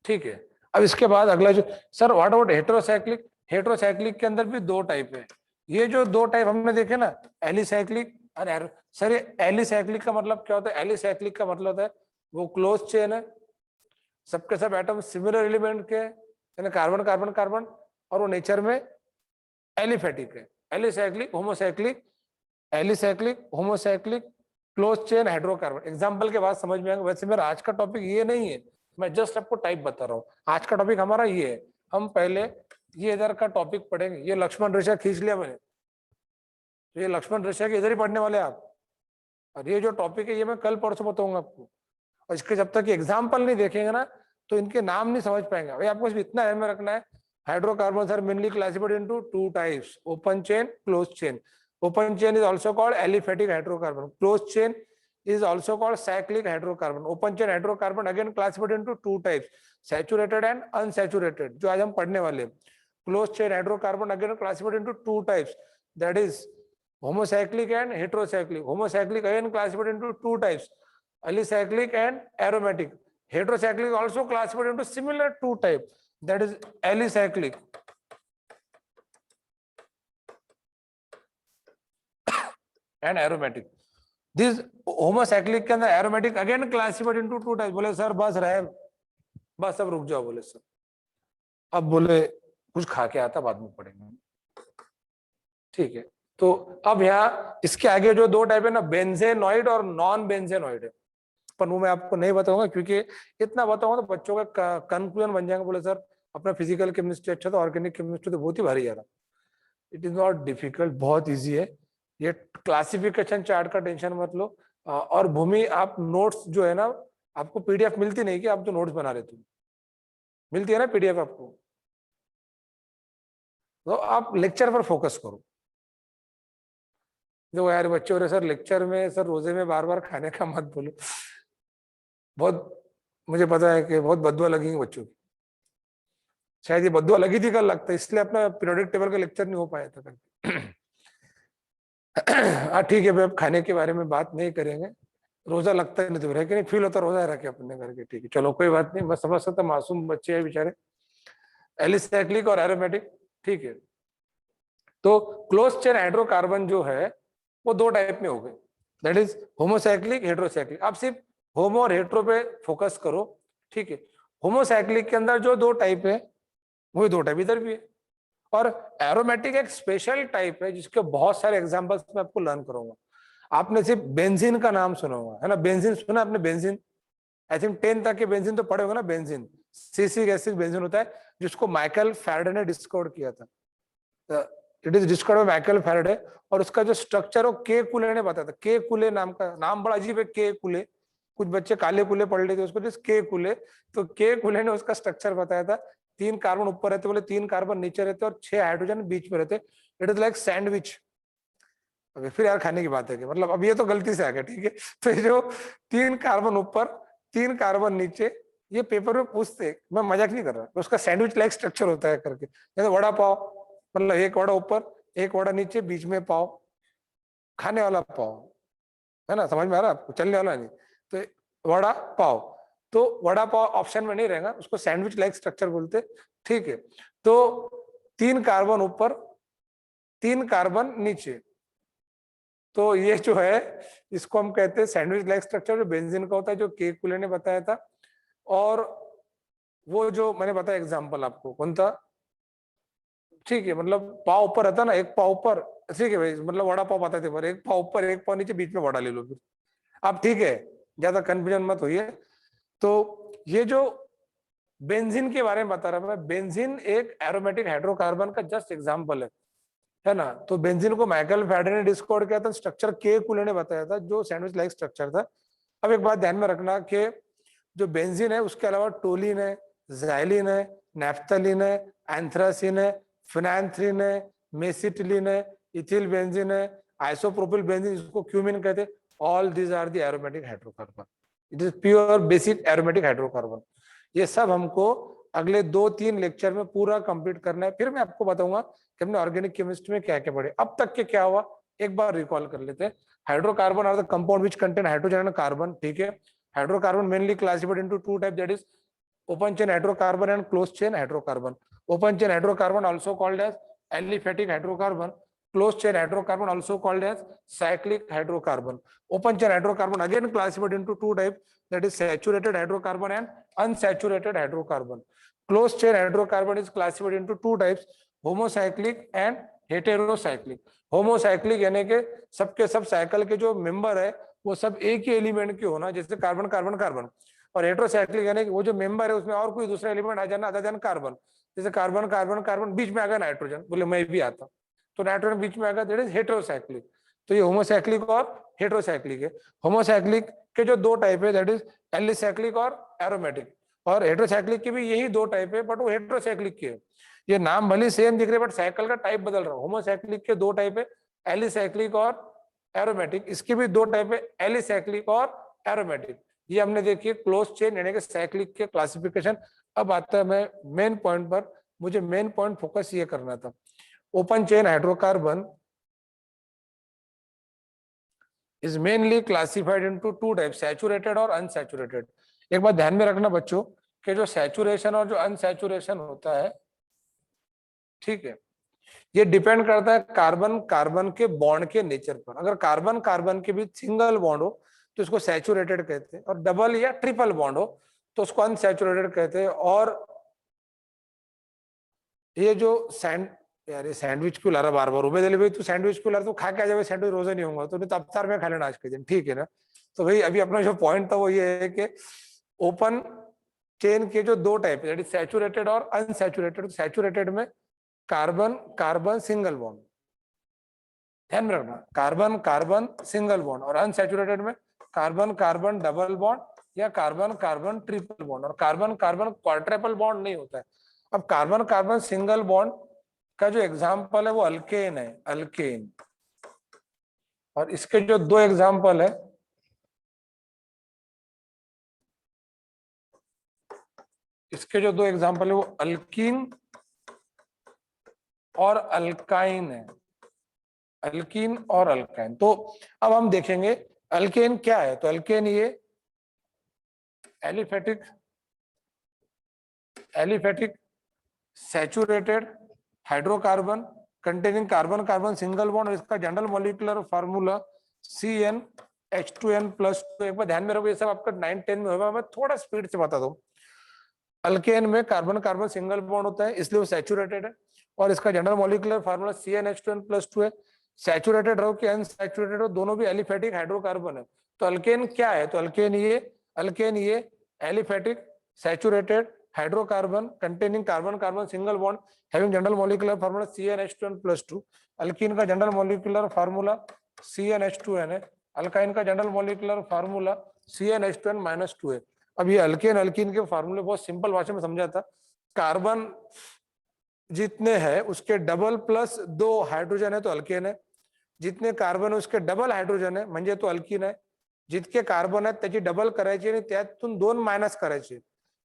ठीक है, अब इसके बाद अगला जो, sir what about heterocyclic. Heterocyclic के अंदर भी दो टाइप है। ये जो दो टाइप हमने देखे ना, एलिसाइक्लिक और सर, ये एलिसाइक्लिक का मतलब क्या होता है? एलिसाइक्लिक का मतलब होता है वो क्लोज चेन है, सबके सब एटम सिमिलर एलिमेंट के, यानी कार्बन कार्बन कार्बन, और वो नेचर में एलिफेटिक है। Alicyclic, homocyclic, alicyclic, homocyclic, close chain hydrocarbon. Example के बाद समझ में आएगा। वैसे मेरा आज का टॉपिक ये नहीं है, मैं जस्ट आपको टाइप बता रहा हूँ। आज का टॉपिक हमारा ये है। हम पहले ये इधर का टॉपिक पढ़ेंगे। ये लक्ष्मण रेखा खींच लिया मैंने, तो ये लक्ष्मण रेखा के इधर ही पढ़ने वाले आप। और ये जो टॉपिक है ये मैं कल परसों बताऊंगा आपको। और इसके जब तक एग्जाम्पल नहीं देखेंगे ना तो इनके नाम नहीं समझ पाएंगे। भाई आपको इतना ध्यान में रखना है, hydrocarbons are mainly classified into two types, open chain, close chain. Open chain is also called aliphatic hydrocarbon. Closed chain is also called cyclic hydrocarbon. Open chain hydrocarbon again classified into two types, saturated and unsaturated, जो आज हम पढ़ने वाले। Closed chain hydrocarbon again classified into two types, that is homocyclic and heterocyclic. Homocyclic again classified into two types, alicyclic and aromatic. Heterocyclic also classified into similar two types, that is alicyclic and aromatic. This homocyclic के अंदर aromatic again classified into two types. बोले sir बस रहे, बस अब रुक जाओ। बोले सर अब बोले कुछ खा के आता, बाद में पढ़ेंगे। ठीक है, तो अब यहाँ इसके आगे जो दो टाइप है ना, बेंजेनॉइड और नॉन बेंजेनॉइड है, पर वो मैं आपको नहीं बताऊंगा, क्योंकि इतना बताऊंगा तो बच्चों का कंक्लूजन बन जाएगा। बोले सर अपना फिजिकल केमिस्ट्री अच्छा, तो ऑर्गेनिक केमिस्ट्री तो बहुत ही भारी आ रहा। इट इज नॉट डिफिकल्ट, बहुत ईजी है। ये क्लासिफिकेशन चार्ट का टेंशन मत लो। और भूमि आप नोट्स जो है ना, आपको पीडीएफ मिलती नहीं कि आप जो नोट्स बना रहे थे, मिलती है ना पीडीएफ आपको, तो आप लेक्चर पर फोकस करो। जो यार बच्चे हो रहे सर लेक्चर में, सर रोजे में बार बार खाने का मत बोलो, बहुत मुझे पता है कि बहुत बदुआ लगेंगे बच्चों की। शायद ये बदुआ लगी थी कल, लगता है इसलिए अपना पीरियोडिक टेबल का लेक्चर नहीं हो पाया था कल। हाँ ठीक है, अब खाने के बारे में बात नहीं करेंगे। रोजा लगता है नहीं तो कि नहीं फील होता रोजा रखे अपने करके। ठीक है चलो कोई बात नहीं, मैं समझ सकता, मासूम बच्चे हैं बेचारे। एलिसाइक्लिक और एरोमेटिक, ठीक है। तो क्लोज चेन हाइड्रोकार्बन जो है वो दो टाइप में हो गए, दैट इज होमोसाइक्लिक, हेट्रोसाइक्लिक। आप सिर्फ होमो और हेट्रो पे फोकस करो, ठीक है। होमोसाइक्लिक के अंदर जो दो टाइप है वही दो टाइप इधर भी है। और एरोमेटिक एक स्पेशल टाइप है जिसके बहुत सारे एग्जांपल्स मैं आपको लर्न करूंगा। आपने सिर्फ बेंजीन का नाम सुना होगा, है ना? बेंजीन सुना आपने? बेंजीन आई थिंक 10 तक के बेंजीन तो पढ़े होगा ना। बेंजीन सीसी गैसिक बेंजीन होता है, जिसको माइकल फैराडे ने डिस्कवर किया था। It is discovered by Michael Faraday. और उसका जो स्ट्रक्चर वो के कुले ने बताया था। के कुले नाम का, नाम बड़ा अजीब है, के कुले। कुछ बच्चे काले कुले पढ़ लेते उसको, जिस के कुले। तो के कुले ने उसका स्ट्रक्चर बताया था। 3 कार्बन ऊपर रहते, बोले 3 कार्बन नीचे रहते और 6 हाइड्रोजन बीच में रहते। It is like sandwich. अभी फिर यार खाने की बात है कि मतलब अब ये तो गलती से आ गया, ठीक है। तो ये जो 3 कार्बन ऊपर 3 कार्बन नीचे, ये पेपर में पूछते, मैं मजाक नहीं कर रहा, उसका सैंडविच लाइक स्ट्रक्चर होता है करके। जैसे वड़ा पाव, मतलब एक वड़ा ऊपर एक वड़ा नीचे बीच में पाव, खाने वाला पाव, है ना? समझ में आ रहा है आपको? चलने वाला नहीं। तो वड़ा पाव, तो वड़ा पाव ऑप्शन में नहीं रहेगा, उसको सैंडविच लाइक स्ट्रक्चर बोलते, ठीक है। तो 3 कार्बन ऊपर 3 कार्बन नीचे, तो ये जो है इसको हम कहते हैं सैंडविच लाइक स्ट्रक्चर, जो बेंजीन का होता है, जो के कुले ने बताया था। और वो जो मैंने बताया एग्जांपल आपको कौन था, ठीक है, मतलब पाव ऊपर रहता ना, एक पाव ऊपर, ठीक है भाई, मतलब वड़ा पाव बताते पर एक पाव ऊपर एक पाव नीचे, बीच में वड़ा ले लो फिर आप, ठीक है। ज्यादा कंफ्यूजन मत होइए। तो ये जो बेंजीन के बारे में बता रहा मैं, बेंजीन एक एरोमेटिक हाइड्रोकार्बन का जस्ट एग्जांपल है ना? तो बेंजीन को माइकल फैराडे ने डिस्कवर किया था, स्ट्रक्चर के कुले ने बताया था, जो सैंडविच लाइक स्ट्रक्चर था। अब एक बात ध्यान में रखना कि जो बेंजीन है उसके अलावा टोलिन है, ज़ाइलिन है, नैफ्थलीन है, एंथ्रासिन है, फिनांथ्रीन है, मेसिटिलीन है, इथिल बेंजीन है, आइसोप्रोपिल बेंजीन जिसको क्यूमिन कहते हैं। All these are the aromatic hydrocarbon. It is pure basic aromatic hydrocarbon. ये सब हमको अगले 2-3 लेक्चर में पूरा कंप्लीट करना है। फिर मैं आपको बताऊंगा कि हमने ऑर्गेनिक केमिस्ट्री में क्या क्या पढ़े, अब तक के क्या हुआ, एक बार रिकॉल कर लेते हैं। Hydrocarbon are the compound which contain hydrogen and carbon, ठीक है। Hydrocarbon mainly classified into two type, that is open chain hydrocarbon and closed chain hydrocarbon. Open chain hydrocarbon also called as aliphatic hydrocarbon. closed chain hydrocarbon also called as cyclic hydrocarbon. Open chain hydrocarbon again classified into two types, that is saturated hydrocarbon and unsaturated hydrocarbon. Closed chain hydrocarbon is classified into two types, homocyclic and heterocyclic. Homocyclic यानी कि सबके सब cycle के जो member है वो सब एक ही एलिमेंट के होना, जैसे कार्बन कार्बन कार्बन। और हेटेरोसाइक्लिक यानी कि वो जो मेंबर है उसमें और कोई दूसरा एलिमेंट आ जाना अदर देन कार्बन, जैसे कार्बन कार्बन कार्बन बीच में आ गया नाइट्रोजन, बोले मैं भी आता तो नाइट्रोजन बीच में आ गया, दैट इज हेटेरोसाइक्लिक। तो ये होमोसाइक्लिक और हेटेरोसाइक्लिक है। होमोसाइक्लिक के जो दो टाइप है, दैट इज एलिसाइक्लिक और एरोमेटिक। और हेटेरोसाइक्लिक के भी यही दो टाइप है, बट वो हेटेरोसाइक्लिक के है। ये नाम भले सेम दिख रहे बट साइकिल का टाइप बदल रहा है। होमोसाइक्लिक के दो टाइप है, एलिसाइक्लिक और एरोमेटिक। इसके भी दो टाइप है, एलिसाइक्लिक और एरोमेटिक। ये हमने देखिए क्लोज चेन यानी कि साइक्लिक के क्लासिफिकेशन। अब आता है मैं मेन पॉइंट पर, मुझे मेन पॉइंट फोकस ये करना था। Open chain hydrocarbon is mainly classified into two types, saturated और unsaturated। एक बात ध्यान में रखना बच्चों कि जो सैचुरेशन और जो अनसैचुरेशन होता है, ठीक है, ये डिपेंड करता है कार्बन कार्बन के बॉन्ड के नेचर पर। अगर कार्बन कार्बन के बीच सिंगल बॉन्ड हो तो इसको सैचुरेटेड कहते हैं, और डबल या ट्रिपल बॉन्ड हो तो उसको अनसैचुरेटेड कहते हैं। और ये जो यार ये सैंडविच क्यों ला रहा बार बार उबेद अली भाई, तू सैंडविच क्यों ला रहा, तो खा के आ जाए सैंडविच, रोजा नहीं होगा तो नहीं तो अवतार में खा लेना आज के दिन, ठीक है ना। तो भाई अभी अपना जो पॉइंट था वो ये है कि ओपन चेन के जो दो टाइप है, सैचुरेटेड और अनसैचुरेटेड। सैचुरेटेड में कार्बन कार्बन सिंगल बॉन्ड, ध्यान में रखना, कार्बन कार्बन सिंगल बॉन्ड। और अनसैचुरेटेड में कार्बन कार्बन डबल बॉन्ड या कार्बन कार्बन ट्रिपल बॉन्ड। और कार्बन कार्बन क्वाड्रपल बॉन्ड नहीं होता है। अब कार्बन कार्बन सिंगल बॉन्ड का जो एग्जाम्पल है वो अल्केन है, अल्केन। और इसके जो दो एग्जाम्पल है, इसके जो दो एग्जाम्पल है वो अल्कीन और अल्काइन है, अल्कीन और अल्काइन। तो अब हम देखेंगे अल्केन क्या है। तो अल्केन ये aliphatic saturated hydrocarbon containing carbon carbon single bond, और इसका जनरल मॉलिक्यूलर फार्मूला CnH2n+2। एक बार ध्यान में रखो, ये सब आपका 9-10 में होगा, मैं थोड़ा स्पीड से बता दूं। अल्केन में कार्बन कार्बन सिंगल बॉन्ड होता है इसलिए वो सैचुरेटेड है, और इसका जनरल मॉलिक्यूलर फार्मूला CnH2n+2 है। सैचुरेटेड रहो कि अनसैचुरेटेड हो, दोनों भी एलिफेटिक हाइड्रोकार्बन है। तो अल्केन क्या है, तो अल्केन ये aliphatic saturated hydrocarbon containing carbon carbon single bond having general molecular formula CnH2n+2। Alkyne का जनरल मॉलिक्यूलर फार्मूला CnH2n है, अल्काइन का जनरल मॉलिक्यूलर फार्मूला CnH2n-2 है। अब ये अल्केन अल्कीन के फार्मूले बहुत सिंपल भाषा में समझा था। कार्बन जितने हैं उसके डबल प्लस 2 हाइड्रोजन है तो अल्केन है, जितने कार्बन उसके डबल हाइड्रोजन है म्हणजे तो अल्कीन आहे, जितके कार्बन आहेत त्याची डबल करायची आणि त्यातून 2 मायनस करायचे,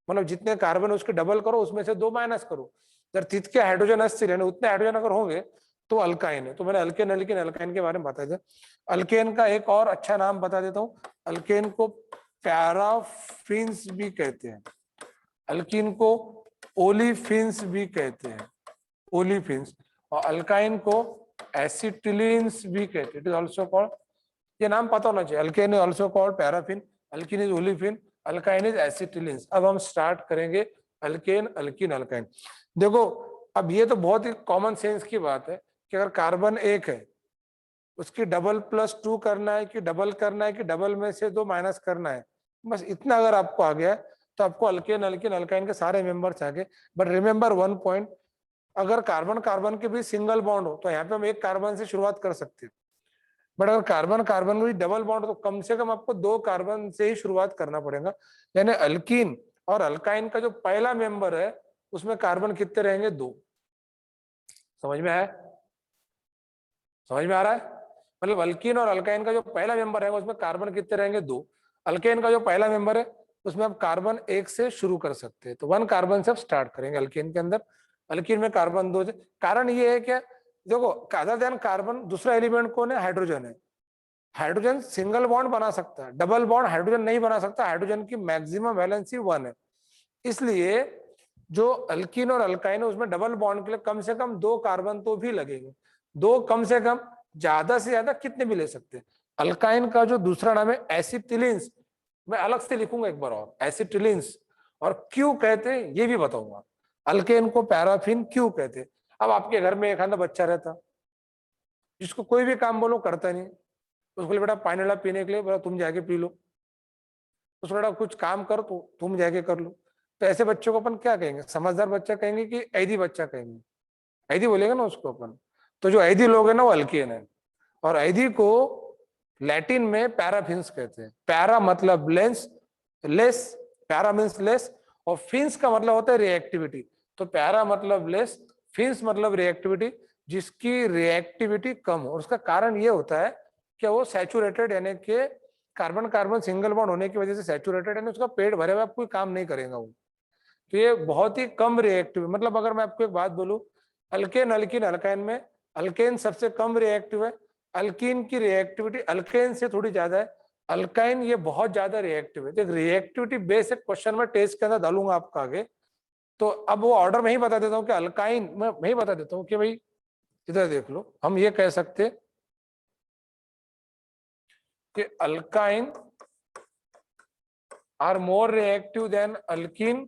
मतलब जितने कार्बन उसके डबल करो उसमें से 2 माइनस करो। जर तितके हाइड्रोजन असतील आणि उतने हाइड्रोजन अगर होंगे तो अल्काइन है। तो मैंने अल्केन अल्कीन अल्काइन के बारे में बताया था। अल्केन का एक और अच्छा नाम बता देता हूँ, अल्केन को पैराफिन्स भी कहते हैं, अल्कीन को ओलिफिन्स भी कहते हैं, ओलिफिन्स। और अल्काइन को एसिटिलीन्स भी कहते हैं, इट इज आल्सो कॉल्ड, ये नाम पता होना चाहिए, alkane is also called paraffin, alkene is olefin, alkyne is acetylenes. अब हम स्टार्ट करेंगे अल्केन अल्कीन अल्काइन। देखो अब ये तो बहुत ही कॉमन सेंस की बात है कि अगर कार्बन एक है उसकी डबल प्लस 2 करना है कि डबल करना है कि डबल में से 2 माइनस करना है, बस इतना अगर आपको आ गया तो आपको अल्केन अल्कीन अल्काइन के सारे मेंबर्स आ गए। बट रिमेंबर वन पॉइंट, अगर कार्बन कार्बन के बीच सिंगल बॉन्ड हो तो यहाँ पे हम एक कार्बन से शुरुआत कर सकते हैं, बट अगर कार्बन कार्बन में डबल बॉन्ड तो कम से कम आपको 2 कार्बन से ही शुरुआत करना पड़ेगा। यानी अल्कीन और अल्काइन का जो पहला मेंबर है उसमें कार्बन कितने रहेंगे, 2। समझ में आया, समझ में आ रहा है, मतलब अल्कीन और अल्काइन का जो पहला मेंबर है उसमें कार्बन कितने रहेंगे, 2। अल्केन का जो पहला मेंबर है उसमें आप कार्बन 1 से शुरू कर सकते हैं, तो 1 कार्बन से आप स्टार्ट करेंगे अल्कीन के अंदर। अल्कीन में कार्बन 2 से, कारण ये है क्या, देखो अदर देन कार्बन दूसरा एलिमेंट कौन है, हाइड्रोजन है। हाइड्रोजन सिंगल बॉन्ड बना सकता है, डबल बॉन्ड हाइड्रोजन नहीं बना सकता, हाइड्रोजन की मैक्सिमम वैलेंसी 1 है। इसलिए जो अल्कीन और अल्काइन है उसमें डबल बॉन्ड के लिए कम से कम 2 कार्बन तो भी लगेंगे। दो कम से कम, ज्यादा से ज्यादा कितने भी ले सकते हैं। अल्काइन का जो दूसरा नाम है एसिटिलीन्स, मैं अलग से लिखूंगा एक बार और, एसिटिलीन्स। और क्यों कहते हैं ये भी बताऊंगा, अल्केन को पैराफिन क्यों कहते हैं। अब आपके घर में एक आधा बच्चा रहता जिसको कोई भी काम बोलो करता नहीं, उसको लिए बेटा पानी वाला पीने के लिए बोला तुम जाके पी लो, उसको बेटा कुछ काम कर तो तुम जाके कर लो। तो ऐसे बच्चों को अपन क्या कहेंगे, समझदार बच्चा कहेंगे कि ऐदी बच्चा कहेंगे, ऐदी बोलेगा ना उसको अपन। तो जो ऐदी लोग है ना वो अल्केन है, और ऐदी को लैटिन में पैराफिन्स कहते हैं। पैरा मतलब lens, less, para means less, और फिन्स का मतलब होता है रिएक्टिविटी। तो पैरा मतलब लेस, फिन्स मतलब रिएक्टिविटी, जिसकी रिएक्टिविटी कम हो। उसका कारण ये होता है कि वो सैचुरेटेड, यानी कि कार्बन कार्बन सिंगल बॉन्ड होने की वजह से सैचुरेटेड, यानी उसका पेट भरे हुआ कोई काम नहीं करेगा वो। तो ये बहुत ही कम रिएक्टिव, मतलब अगर मैं आपको एक बात बोलूं, अल्केन अल्किन अल्काइन में अल्केन सबसे कम रिएक्टिव है, अल्कीन की रिएक्टिविटी अल्केन से थोड़ी ज्यादा है, अल्काइन ये बहुत ज्यादा रिएक्टिव है। तो रिएक्टिविटी बेस्ड क्वेश्चन में टेस्ट के अंदर डालूंगा आपका आगे। तो अब वो ऑर्डर में ही बता देता हूँ कि अल्काइन, मैं ही बता देता हूँ कि भाई इधर देख लो, हम ये कह सकते कि alkyne are more reactive than alkene,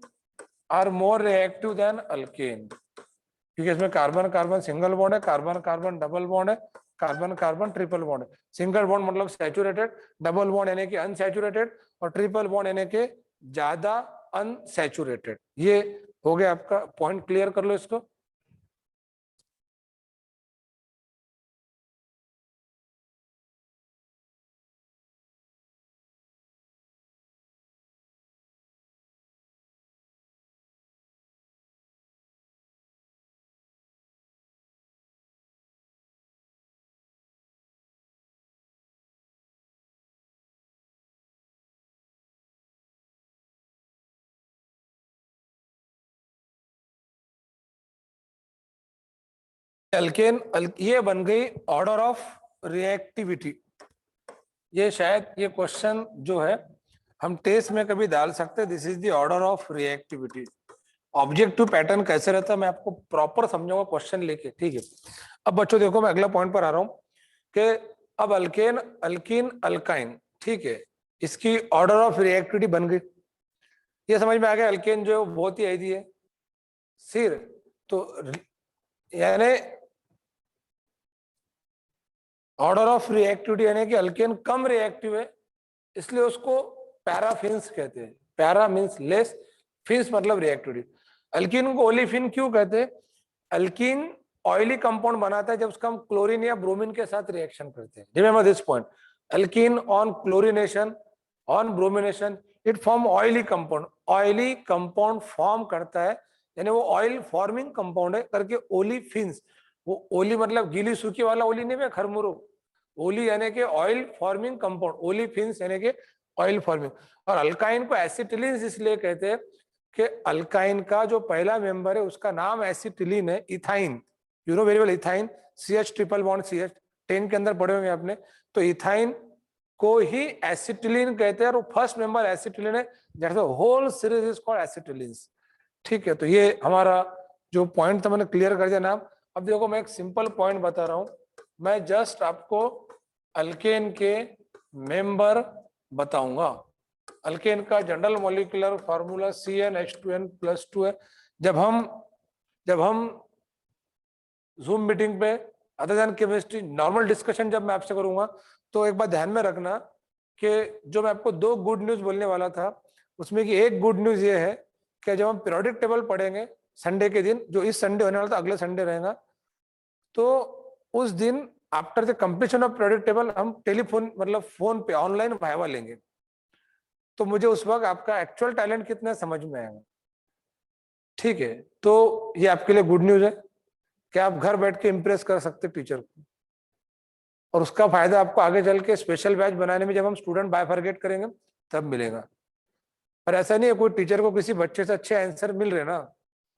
are more reactive than alkane, क्योंकि इसमें कार्बन कार्बन सिंगल बॉन्ड है, कार्बन कार्बन डबल बॉन्ड है, कार्बन कार्बन ट्रिपल बॉन्ड है। सिंगल बॉन्ड मतलब सैचुरेटेड, डबल बॉन्ड यानी कि अनसैचुरेटेड, और ट्रिपल बॉन्ड यानी कि ज्यादा अनसैचुरेटेड। ये हो गया आपका पॉइंट, क्लियर कर लो इसको। अल्केन ये बन गई ऑर्डर ऑफ रिएक्टिविटी। ये शायद ये क्वेश्चन जो है हम टेस्ट में कभी डाल सकते हैं, this is the order of reactivity. Objective pattern कैसे रहता है मैं आपको प्रॉपर समझाऊंगा क्वेश्चन लेके, ठीक है। अब बच्चों देखो मैं अगला पॉइंट पर आ रहा हूं कि अब अल्केन अल्कीन अल्काइन, ठीक है, इसकी ऑर्डर ऑफ रिएक्टिविटी बन गई। ये समझ में आ गया अल्केन जो है वो बहुत ही आईडी है सिर, तो यानी ऑर्डर ऑफ रिएक्टिविटी यानी कि अल्केन कम रिएक्टिव है, इसलिए उसको पैराफिन्स कहते हैं। पैरा मीन्स लेस, फिन्स मतलब रिएक्टिविटी। अल्कीन को ओलिफिन क्यों कहते हैं, अल्कीन ऑयली कंपाउंड बनाता है जब उसका हम क्लोरीन या ब्रोमीन के साथ रिएक्शन करते हैं। Remember this point, alkyne on chlorination, on bromination it form oily compound, oily compound form करता है, यानी वो ऑयल फॉर्मिंग कंपाउंड है करके ओलिफिन्स। वो ओली मतलब गीली सूखी वाला ओली नहीं है खरमुरो, ओली यानी कि ऑयल फॉर्मिंग कंपाउंड, ओलिफिन्स यानी कि ऑयल फॉर्मिंग। और अल्काइन को एसिटिलीन इसलिए कहते हैं कि अल्काइन का जो पहला मेंबर है उसका नाम एसिटिलीन है, ethyne, you know very well ethyne, CH triple bond CH, 10 के अंदर पढ़े होंगे आपने। तो इथाइन को ही एसिटिलीन कहते हैं, और वो फर्स्ट मेंबर एसिटिलीन है, that's the whole series is called acetylenes. ठीक है, तो ये हमारा जो पॉइंट था मैंने क्लियर कर दिया नाम। अब देखो मैं एक सिंपल पॉइंट बता रहा हूं, मैं जस्ट आपको अल्केन के मेंबर बताऊंगा। अल्केन का जनरल मॉलिक्यूलर फार्मूला CnH2n+2 है। जब हम जूम मीटिंग पे other than chemistry normal discussion जब मैं आपसे करूंगा, तो एक बात ध्यान में रखना कि जो मैं आपको 2 गुड न्यूज बोलने वाला था उसमें की एक गुड न्यूज ये है कि जब हम पीरियोडिक टेबल पढ़ेंगे संडे के दिन, जो इस संडे होने वाला था अगले संडे रहेगा, तो उस दिन after the completion of periodic table हम टेलीफोन मतलब फोन पे ऑनलाइन वाइवा लेंगे। तो मुझे उस वक्त आपका एक्चुअल टैलेंट कितना समझ में आएगा। ठीक है, तो ये आपके लिए गुड न्यूज है कि आप घर बैठ के इंप्रेस कर सकते टीचर को, और उसका फायदा आपको आगे चल के स्पेशल बैच बनाने में जब हम स्टूडेंट बायफरगेट करेंगे तब मिलेगा। पर ऐसा नहीं है कोई टीचर को किसी बच्चे से अच्छे आंसर मिल रहे ना,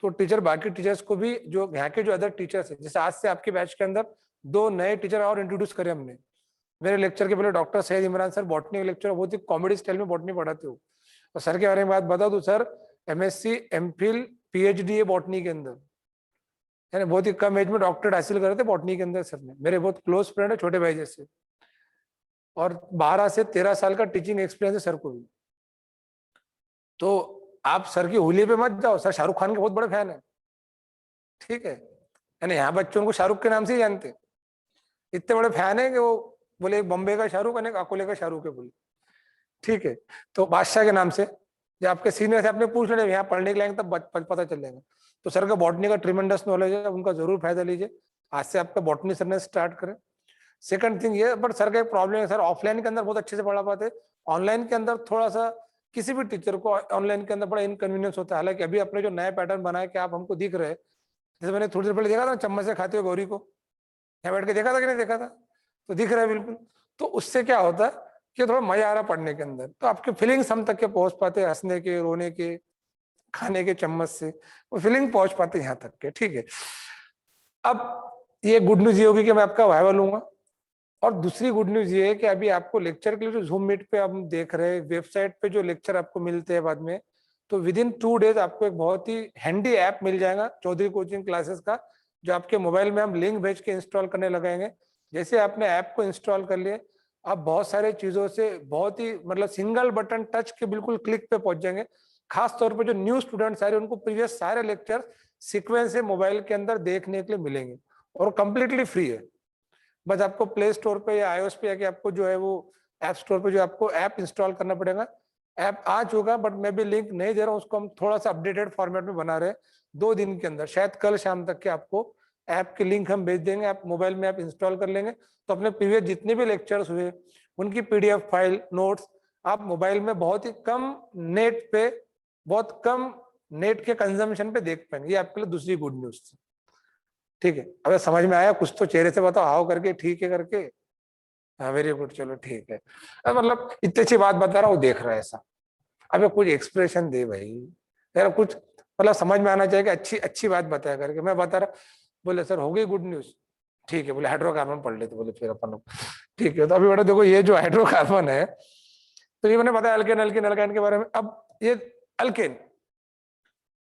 तो टीचर बाकी टीचर्स को भी, जो यहाँ के जो अदर टीचर्स है, जैसे आज से आपके बैच के अंदर 2 नए टीचर और इंट्रोड्यूस करे हमने। मेरे लेक्चर के पहले doctor Syed Imran sir botany के लेक्चर बहुत ही कॉमेडी स्टाइल में बॉटनी पढ़ाते हो, और सर के बारे में बात बता दूं, सर MSc MPhil PhD है बॉटनी के अंदर, यानी बहुत ही कम एज में डॉक्टरेट हासिल करे थे बॉटनी के अंदर सर ने, मेरे बहुत क्लोज फ्रेंड है, छोटे भाई जैसे, और 12 से 13 साल का टीचिंग एक्सपीरियंस है सर को भी। तो आप सर की होली पे मत जाओ, सर शाहरुख खान के बहुत बड़े फैन है, ठीक है, यानी यहाँ बच्चों उनको शाहरुख के नाम से ही जानते, इतने बड़े फैन है कि वो बोले एक बॉम्बे का शाहरुख है, एक अकोले का शाहरुख है बोले, ठीक है। तो बादशाह के नाम से जब आपके सीनियर से आपने पूछ लेना यहाँ पढ़ने के लायक, तब पता चल जाएगा। तो सर का बॉटनी का ट्रिमेंडस नॉलेज है, उनका जरूर फायदा लीजिए, आज से आपका बॉटनी सर ने स्टार्ट करें। सेकंड थिंग ये, बट सर का एक प्रॉब्लम है, सर ऑफलाइन के अंदर बहुत अच्छे से पढ़ा पाते, ऑनलाइन के अंदर थोड़ा सा किसी भी टीचर को ऑनलाइन के अंदर बड़ा इनकन्वीनियंस होता है। हालांकि अभी अपने जो नया पैटर्न बनाया कि आप हमको दिख रहे हैं, जैसे मैंने थोड़ी देर पहले देखा था चम्मच से खाते हुए गौरी को, यहाँ बैठ के देखा था कि नहीं देखा था, तो दिख रहा है बिल्कुल। तो उससे क्या होता है कि थोड़ा मजा आ रहा पढ़ने के अंदर, तो आपके फीलिंग्स हम तक के पहुंच पाते, हंसने के, रोने के, खाने के चम्मच से वो फीलिंग पहुंच पाते यहाँ तक के, ठीक है। अब ये गुड न्यूज ये होगी कि मैं आपका वाइवा लूंगा, और दूसरी गुड न्यूज ये है कि अभी आपको लेक्चर के लिए जो जूम मीट पे हम देख रहे हैं, वेबसाइट पे जो लेक्चर आपको मिलते हैं बाद में, तो विद इन 2 डेज आपको एक बहुत ही हैंडी ऐप मिल जाएगा चौधरी कोचिंग क्लासेस का, जो आपके मोबाइल में हम लिंक भेज के इंस्टॉल करने लगाएंगे। जैसे आपने ऐप को इंस्टॉल कर लिए, आप बहुत सारे चीजों से बहुत ही मतलब सिंगल बटन टच के बिल्कुल क्लिक पे पहुंच जाएंगे। खास तौर पर जो न्यू स्टूडेंट्स आ रहे हैं उनको प्रीवियस सारे लेक्चर सीक्वेंस से मोबाइल के अंदर देखने के लिए मिलेंगे, और कंप्लीटली फ्री है। बस आपको प्ले स्टोर पे या iOS पे आके आपको जो है वो ऐप स्टोर पे जो आपको ऐप इंस्टॉल करना पड़ेगा। ऐप आ चुका, बट मैं भी लिंक नहीं दे रहा हूँ, उसको हम थोड़ा सा अपडेटेड फॉर्मेट में बना रहे हैं। 2 दिन के अंदर, शायद कल शाम तक के आपको ऐप के लिंक हम भेज देंगे, आप मोबाइल में आप इंस्टॉल कर लेंगे, तो अपने प्रीवियस जितने भी लेक्चर्स हुए उनकी PDF फाइल, नोट्स आप मोबाइल में बहुत ही कम नेट पे, बहुत कम नेट के कंजम्पशन पे देख पाएंगे। ये आपके लिए दूसरी गुड न्यूज थी, ठीक है। अगर समझ में आया कुछ तो चेहरे से बताओ, हाउ करके, ठीक है करके, हाँ वेरी गुड, चलो ठीक है। मतलब इतनी अच्छी बात बता रहा हूँ, देख रहा है ऐसा, अबे कुछ एक्सप्रेशन दे भाई यार, कुछ मतलब समझ में आना चाहिए कि अच्छी अच्छी बात बताया करके। मैं बता रहा, बोले सर हो गई गुड न्यूज, ठीक है, बोले हाइड्रोकार्बन पढ़ लेते, बोले फिर अपन लोग, ठीक है। तो अभी बेटा देखो ये जो हाइड्रोकार्बन है, तो ये मैंने बताया अल्केन अल्केन अल्काइन के बारे में। अब ये अल्केन,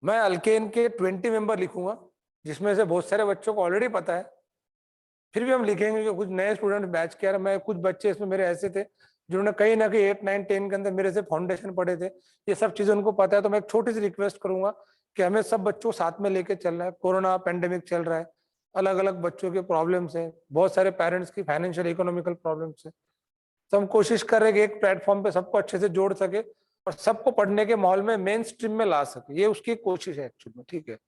मैं अल्केन के 20 मेंबर लिखूंगा, जिसमें से बहुत सारे बच्चों को ऑलरेडी पता है, फिर भी हम लिखेंगे कि कुछ नए स्टूडेंट बैच के, मैं कुछ बच्चे इसमें मेरे ऐसे थे जिन्होंने कहीं ना कहीं 8, 9, 10 के अंदर मेरे से फाउंडेशन पढ़े थे, ये सब चीजें उनको पता है। तो मैं एक छोटी सी रिक्वेस्ट करूंगा कि हमें सब बच्चों साथ में लेके चलना है। कोरोना पैंडेमिक चल रहा है, अलग अलग बच्चों के प्रॉब्लम्स है, बहुत सारे पेरेंट्स की फाइनेंशियल इकोनॉमिकल प्रॉब्लम्स है, तो हम कोशिश कर रहे हैं कि एक प्लेटफॉर्म पे सबको अच्छे से जोड़ सके और सबको पढ़ने के माहौल में मेन स्ट्रीम में ला सके, ये उसकी कोशिश है एक्चुअली में, ठीक है।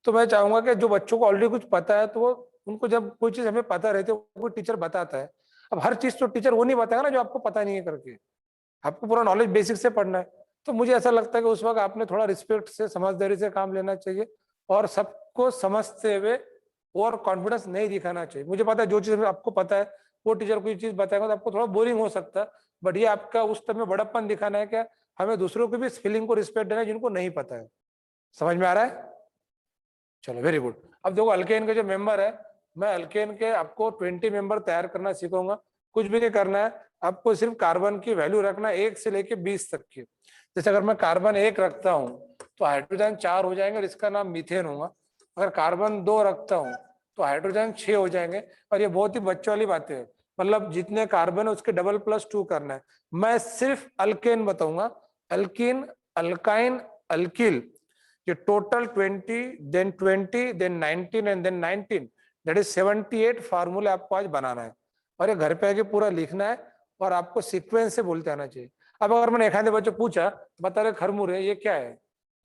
तो मैं चाहूंगा कि जो बच्चों को ऑलरेडी कुछ पता है, तो वो उनको जब कोई चीज हमें पता रहती है, कोई टीचर बताता है। अब हर चीज तो टीचर वो नहीं बताएगा ना जो आपको पता नहीं है करके, आपको पूरा नॉलेज बेसिक से पढ़ना है। तो मुझे ऐसा लगता है कि उस वक्त आपने थोड़ा रिस्पेक्ट से, समझदारी से काम लेना चाहिए, और सबको समझते हुए ओवर कॉन्फिडेंस नहीं दिखाना चाहिए। मुझे पता है जो चीज आपको पता है वो टीचर कोई चीज बताएगा तो आपको थोड़ा बोरिंग हो सकता है, बट ये आपका उस टाइम में बड़प्पन दिखाना है, क्या हमें दूसरों को भी इस फीलिंग को रिस्पेक्ट देना है जिनको नहीं पता है। समझ में आ रहा है? चलो वेरी गुड। अब देखो अल्केन के जो मेंबर है, मैं अल्केन के आपको 20 मेंबर तैयार करना सिखाऊंगा। कुछ भी नहीं करना है, आपको सिर्फ कार्बन की वैल्यू रखना 1 से लेके 20 तक की। जैसे अगर मैं कार्बन 1 रखता हूँ तो हाइड्रोजन 4 हो जाएंगे और इसका नाम मीथेन होगा। अगर कार्बन 2 रखता हूँ तो हाइड्रोजन 6 हो जाएंगे। और ये बहुत ही बच्चों वाली बातें है, मतलब जितने कार्बन है उसके डबल +2 करना है। मैं सिर्फ अल्केन बताऊंगा, अल्कीन, अल्काइन, अल्किल, ये total 20, then 20, then 19 and then 19, that is 78 फार्मूले आपको आज बनाना है, और ये घर पे आके पूरा लिखना है, और आपको सीक्वेंस से बोलते आना चाहिए। अब अगर मैंने एक आधे बच्चे पूछा, बता रहे खरमुरे ये क्या है,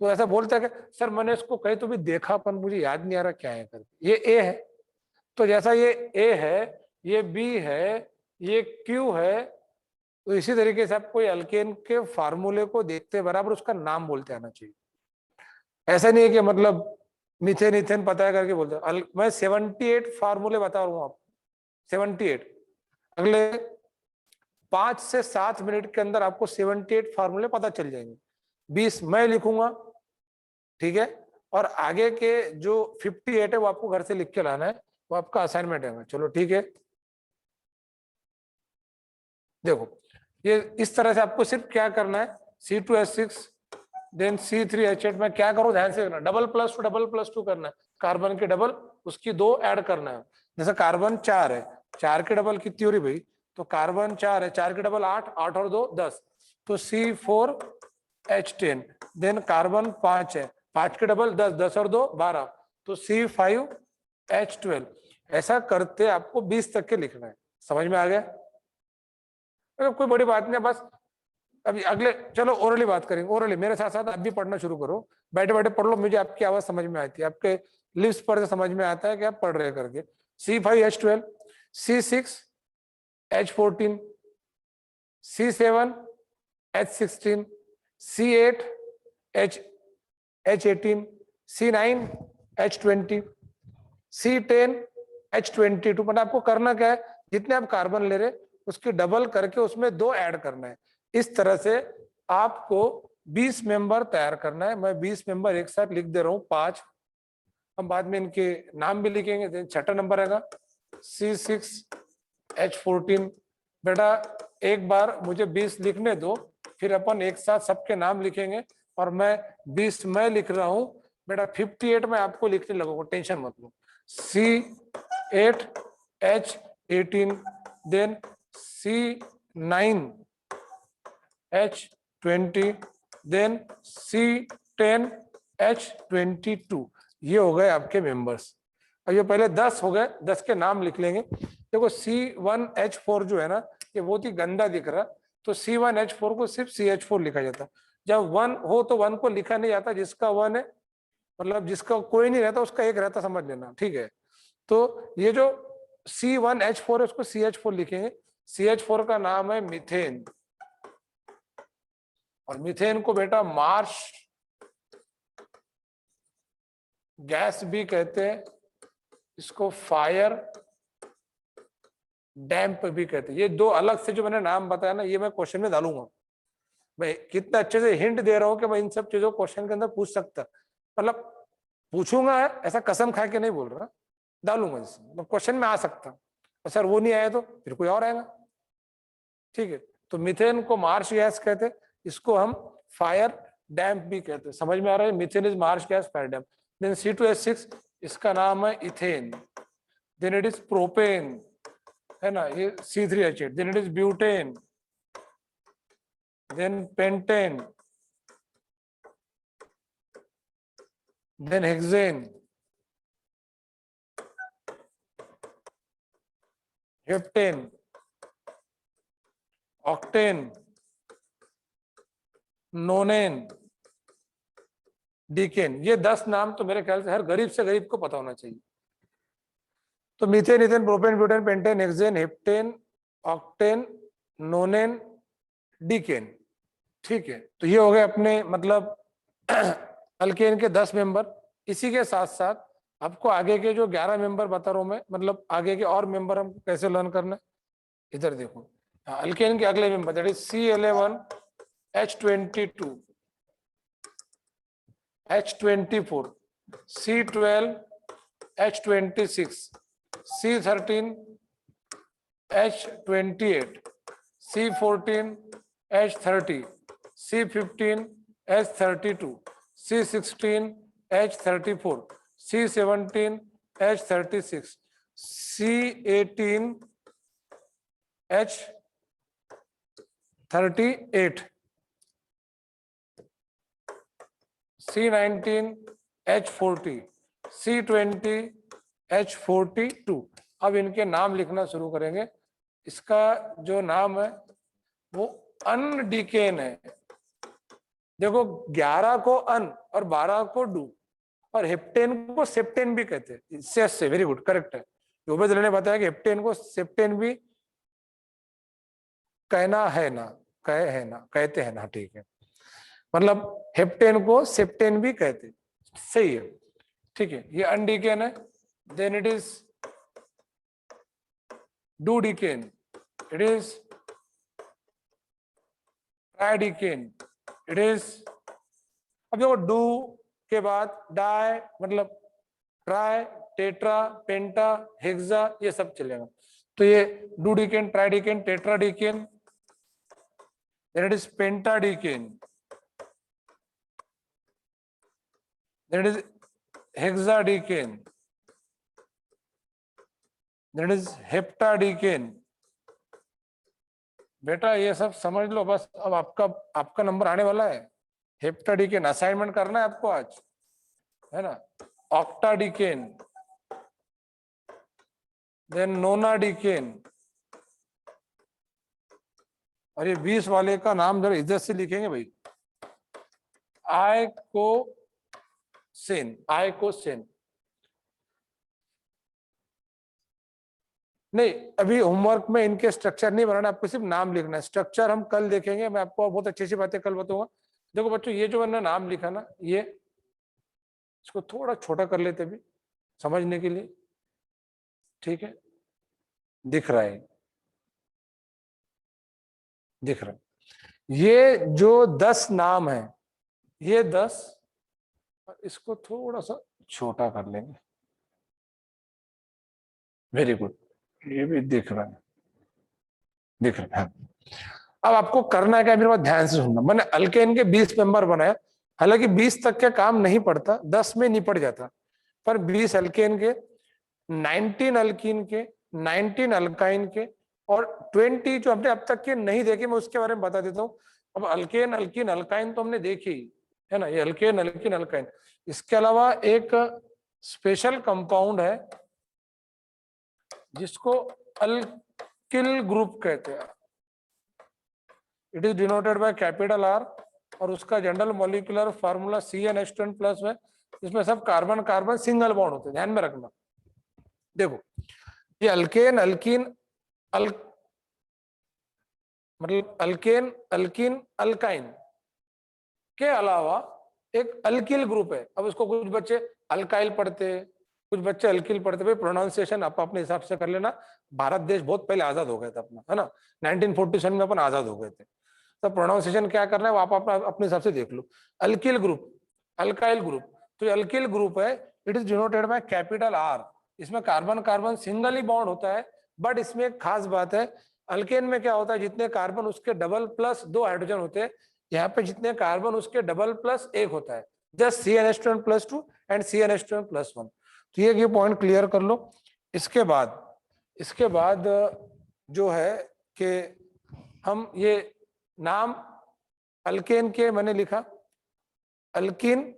तो ऐसा बोलता है कि सर मैंने इसको कहीं तो भी देखा पर मुझे याद नहीं आ रहा क्या है करके। ये ए है, तो जैसा ये ए है, ये बी है, ये क्यू है, तो इसी तरीके से आपको अल्केन के फार्मूले को देखते बराबर उसका नाम बोलते आना चाहिए। ऐसा नहीं है कि मतलब मीथेन इथेन पता है करके बोलते। मैं 78 फार्मूले बता रहा हूँ आपको, 78। अगले 5 से 7 मिनट के अंदर आपको 78 फार्मूले पता चल जाएंगे। 20 मैं लिखूंगा, ठीक है, और आगे के जो 58 है वो आपको घर से लिख के लाना है, वो आपका असाइनमेंट है। चलो ठीक है, देखो ये इस तरह से आपको सिर्फ क्या करना है, C2H6 देन C3H8 में क्या करो ध्यान से करना, डबल +2 करना है। कार्बन के डबल, उसकी 2 ऐड करना है। जैसे कार्बन 4 है, 4 के डबल कितनी हो रही भाई, तो कार्बन 4 है, 4 के डबल 8, 8 और 2 10, तो C4H10। देन कार्बन 5 है, 5 के डबल 10, 10 और 2 12, तो C5H12। ऐसा करते आपको 20 तक के लिखना है। समझ में आ गया? कोई बड़ी बात नहीं, बस अभी अगले चलो ओरली बात करेंगे। ओरली मेरे साथ साथ आप भी पढ़ना शुरू करो, बैठे बैठे पढ़ लो, मुझे आपकी आवाज समझ में आती है, आपके लिप्स पर से समझ में आता है कि आप पढ़ रहे करके। C5H12, C6H14, C7H16, C8H18, C9H20, C10H22। मतलब आपको करना क्या है, जितने आप कार्बन ले रहे उसकी डबल करके उसमें 2 ऐड करना है। इस तरह से आपको 20 मेंबर तैयार करना है। मैं 20 मेंबर एक साथ लिख दे रहा हूं, 5, हम बाद में इनके नाम भी लिखेंगे। छठा नंबर रहेगा C6H14। बेटा एक बार मुझे 20 लिखने दो, फिर अपन एक साथ सबके नाम लिखेंगे। और मैं 20 मैं लिख रहा हूं बेटा, 58 में आपको लिखने लगोगे, टेंशन मत लो। C8H18, then C9H20, then C10H22। ये हो गए आपके मेंबर्स। अब ये पहले 10 हो गए, 10 के नाम लिख लेंगे। देखो C1H4 जो है ना, ये बहुत ही गंदा दिख रहा, तो C1H4 को सिर्फ CH4 लिखा जाता। जब 1 हो तो 1 को लिखा नहीं जाता, जिसका 1 है मतलब जिसका कोई नहीं रहता उसका एक रहता, समझ लेना, ठीक है। तो ये जो C1H4 है उसको CH4 लिखेंगे। CH4 का नाम है मीथेन, और मीथेन को बेटा मार्श गैस भी कहते हैं, इसको फायर डैम्प भी कहते हैं। ये 2 अलग से जो मैंने नाम बताया ना, ये मैं क्वेश्चन में डालूंगा। मैं कितना अच्छे से हिंट दे रहा हूं कि मैं इन सब चीजों क्वेश्चन के अंदर पूछ सकता, मतलब पूछूंगा, ऐसा कसम खा के नहीं बोल रहा, डालूंगा जिसमें क्वेश्चन में आ सकता। और सर वो नहीं आया तो फिर कोई और आएगा, ठीक है। तो मीथेन को मार्श गैस कहते हैं, इसको हम फायर डैम्प भी कहते हैं। समझ में आ रहा है? Methane is marsh gas, fire damp. Then C2H6, इसका नाम है ethane. Then it is propane, है ना, ये C3H8। Then it is butane, then pentane, then hexane, heptane, octane, nonane, decane. ये 10 नाम तो मेरे ख्याल से हर गरीब से गरीब को पता होना चाहिए। तो methane, ethane, propane, butane, pentane, hexane, heptane, octane, nonane, decane, ठीक है। तो ये हो गए अपने मतलब अल्केन के 10 मेंबर। इसी के साथ साथ आपको आगे के जो 11 मेंबर बता रहा हूं मैं, मतलब आगे के और मेंबर हमको कैसे लर्न करना है, इधर देखो। अल्केन के अगले member that is C11H22, H24, C12H26, C13H28, C14H30, C15H32, C16H34, C17H36, C18H38, C19H40, C20H42। अब इनके नाम लिखना शुरू करेंगे। इसका जो नाम है वो अनडीकेन है। देखो 11 को अन और 12 को डू, और हेप्टेन को सेप्टेन भी कहते हैं। इससे वेरी गुड, करेक्ट है। योगेंद्र ने बताया कि हेप्टेन को सेप्टेन भी कहना है ना, कहे है ना, कहते हैं ना, ठीक है। मतलब हेप्टेन को सेप्टेन भी कहते, सही है, ठीक है। ये अनडीकेन है। Then it is dodecane, it is tridecane, it is, अब देखो डू के बाद डाई मतलब ट्राई, टेट्रा, पेंटा, हेक्सा, ये सब चलेगा। तो ये dodecane, tridecane, tetradecane, then it is pentadecane, then it is hexadecane, that is heptadecane. बेटा ये सब समझ लो बस, अब आपका आपका नंबर आने वाला है। हेप्टाडीकेन असाइनमेंट करना है आपको आज, है ना। ऑक्टाडीकेन, देन नोनाडीकेन। और ये 20 वाले का नाम जरा इज्जत से लिखेंगे भाई। आइकोसेन। नहीं, अभी होमवर्क में इनके स्ट्रक्चर नहीं बनाना, आपको सिर्फ नाम लिखना है। स्ट्रक्चर हम कल देखेंगे, मैं आपको बहुत अच्छी सी बातें कल बताऊंगा। देखो बच्चों, ये जो मैंने नाम लिखा ना, ये इसको थोड़ा छोटा कर लेते भी समझने के लिए, ठीक है। दिख रहा है, दिख रहा है। ये जो 10 नाम है, ये 10, इसको थोड़ा सा छोटा कर लेंगे। वेरी गुड, ये भी दिख रहा है, दिख रहा है। अब आपको करना है क्या, मेरे बात ध्यान से सुनना। मैंने अल्केन के 20 मेंबर बनाया, हालांकि 20 तक का काम नहीं पड़ता, 10 में निपट जाता, पर 20 अल्केन के, 19 अल्कीन के, 19 अल्काइन के, और 20 जो हमने अब तक के नहीं देखे, मैं उसके बारे में बता देता हूँ। अब अल्केन अल्कीन अल्काइन तो हमने देखी, है ना, ये अल्केन अल्कीन अल्काइन। इसके अलावा एक स्पेशल कंपाउंड है जिसको अल्किल ग्रुप कहते हैं। It is denoted by capital R, और उसका जनरल मॉलिक्यूलर फार्मूला CnH2+ है। इसमें सब कार्बन कार्बन सिंगल बॉन्ड होते हैं, ध्यान में रखना। देखो, ये अल्केन अल्कीन अल मतलब अल्केन अल्कीन अल्काइन के अलावा एक अल्किल ग्रुप है। अब उसको कुछ बच्चे अल्काइल पढ़ते, कुछ बच्चे अल्किल पढ़ते। भाई प्रोनाउंसिएशन आप अपने हिसाब से कर लेना। भारत देश बहुत पहले आजाद हो गया था अपना, है ना, 1947 में अपन आजाद हो गए थे। तो प्रोनाउंसिएशन क्या करना है वो आप अपने हिसाब से देख लो। अल्किल ग्रुप, अल्काइल ग्रुप, तो अल्किल ग्रुप है, it is denoted by capital R. इसमें कार्बन कार्बन सिंगल ही बॉन्ड होता है, बट इसमें एक खास बात है, अल्केन में क्या होता है, जितने कार्बन उसके डबल प्लस 2 हाइड्रोजन होते हैं, यहाँ पे जितने कार्बन उसके डबल प्लस 1 होता है। Just CnH2+ and CnH2+1। तो ये पॉइंट क्लियर कर लो। इसके बाद जो है कि हम ये नाम अल्केन के मैंने लिखा, अल्कीन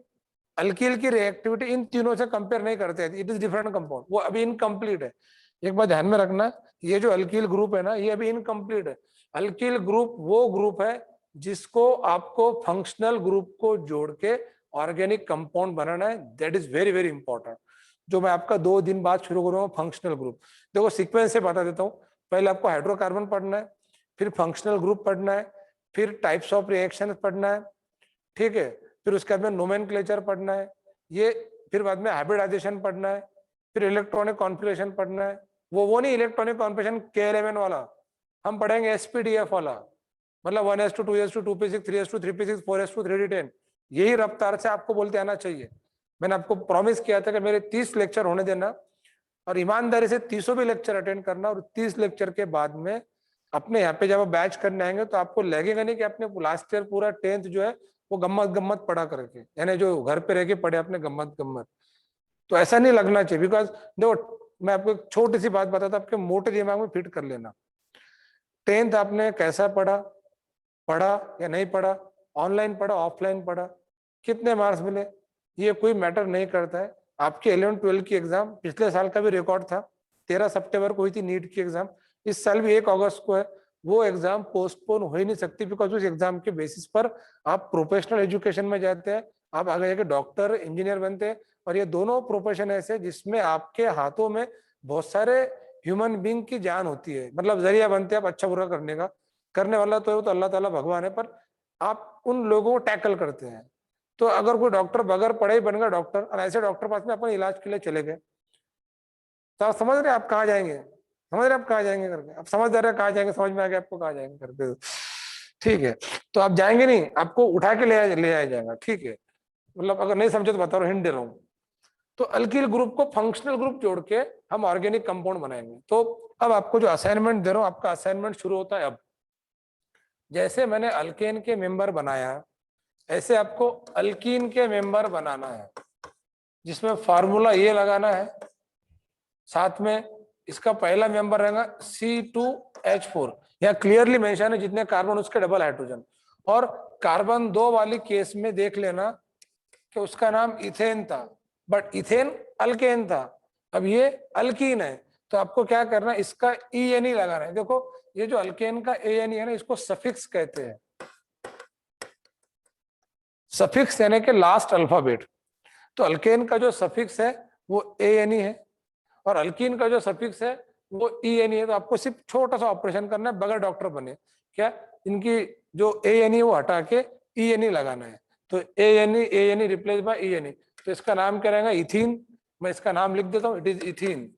अल्किल की रिएक्टिविटी इन तीनों से कंपेयर नहीं करते, इट इज डिफरेंट कंपाउंड, वो अभी इनकम्प्लीट है। एक बात ध्यान में रखना, ये जो अल्किल ग्रुप है ना, ये अभी इनकम्प्लीट है। अल्किल ग्रुप वो ग्रुप है जिसको आपको फंक्शनल ग्रुप को जोड़ के ऑर्गेनिक कंपाउंड बनाना है। That is very very important, जो मैं आपका 2 दिन बाद शुरू करूंगा, फंक्शनल ग्रुप। देखो सीक्वेंस से बता देता हूँ। पहले आपको हाइड्रोकार्बन पढ़ना है, फिर फंक्शनल ग्रुप पढ़ना है, फिर टाइप्स ऑफ रिएक्शन पढ़ना है, ठीक है, फिर उसके बाद में नोमेनक्लेचर पढ़ना है, ये फिर बाद में हाइब्रिडाइजेशन पढ़ना है, फिर इलेक्ट्रॉनिक कॉन्फ़िगरेशन पढ़ना है। वो नहीं इलेक्ट्रॉनिक कॉन्फ़िगरेशन K11 वाला, हम पढ़ेंगे SPDF वाला, मतलब 1s2 2s2 2p6 3s2 3p6 4s2 3d10। यही रफ्तार से आपको बोलते आना चाहिए। मैंने आपको प्रॉमिस किया था कि मेरे 30 लेक्चर होने देना, और ईमानदारी से 30 भी लेक्चर अटेंड करना, और 30 लेक्चर के बाद में अपने यहाँ पे जब आप बैच करने आएंगे तो आपको लगेगा नहीं कि आपने लास्ट ईयर पूरा 10th जो है वो गम्मत गम्मत पढ़ा करके, यानी जो घर पे रह के पढ़े अपने गम्मत गम्मत, तो ऐसा नहीं लगना चाहिए। बिकॉज देखो मैं आपको एक छोटी सी बात बताता, आपके मोटे दिमाग में फिट कर लेना। 10th आपने कैसा पढ़ा, पढ़ा या नहीं पढ़ा, ऑनलाइन पढ़ा ऑफलाइन पढ़ा, कितने मार्क्स मिले, ये कोई मैटर नहीं करता है। आपके 11th 12th की एग्जाम पिछले साल का भी रिकॉर्ड था, 13 सितंबर को हुई थी नीट की एग्जाम, इस साल भी 1 अगस्त को है। वो एग्जाम पोस्टपोन हो ही नहीं सकती, बिकॉज उस एग्जाम के बेसिस पर आप प्रोफेशनल एजुकेशन में जाते हैं, आप आगे जाके डॉक्टर इंजीनियर बनते हैं। और ये दोनों प्रोफेशन ऐसे जिसमें आपके हाथों में बहुत सारे ह्यूमन बींग की जान होती है, मतलब जरिया बनते हैं आप अच्छा बुरा करने का। करने वाला तो अल्लाह ताला भगवान है, पर आप उन लोगों को टैकल करते हैं। तो अगर कोई डॉक्टर बगैर पढ़े ही बन गया डॉक्टर, और ऐसे डॉक्टर पास में अपन इलाज के लिए चले गए, तो आप समझ रहे हैं आप कहाँ जाएंगे, समझ रहे हैं आप कहाँ जाएंगे करके, आप समझ रहे हैं कहाँ जाएंगे, समझ में आ गया आपको कहाँ जाएंगे करके, ठीक है। तो आप जाएंगे नहीं, आपको उठा के ले आया जाएगा, ठीक है। मतलब अगर नहीं समझे तो बता रहा हूँ, हिंट दे रहा हूँ। तो अल्किल ग्रुप को फंक्शनल ग्रुप जोड़ के हम ऑर्गेनिक कंपाउंड बनाएंगे। तो अब आपको जो असाइनमेंट दे रहा हूँ, आपका असाइनमेंट शुरू होता है अब। जैसे मैंने अल्केन के मेंबर बनाया, ऐसे आपको अल्कीन के मेंबर बनाना है। जिसमें फार्मूला ये लगाना है, साथ में इसका पहला मेंबर रहेगा C2H4। यहाँ क्लियरली मेंशन है जितने कार्बन उसके डबल हाइड्रोजन। और कार्बन 2 वाली केस में देख लेना कि उसका नाम इथेन था, बट इथेन अल्केन था, अब ये अल्कीन है, तो आपको क्या करना है, इसका ENE लगाना है। देखो ये जो अल्केन का ANE है ना, इसको सफिक्स कहते हैं। सफिक्स यानी कि लास्ट अल्फाबेट। तो अल्केन का जो सफिक्स है वो ANE है, और अल्कीन का जो सफिक्स है वो ENE है। तो आपको सिर्फ छोटा सा ऑपरेशन करना है बगैर डॉक्टर बने, क्या इनकी जो ANE वो हटा के ENE लगाना है। तो ANE रिप्लेस बाय ENE। तो इसका नाम क्या रहेगा, इथीन। मैं इसका नाम लिख देता हूँ, इट इज इथीन।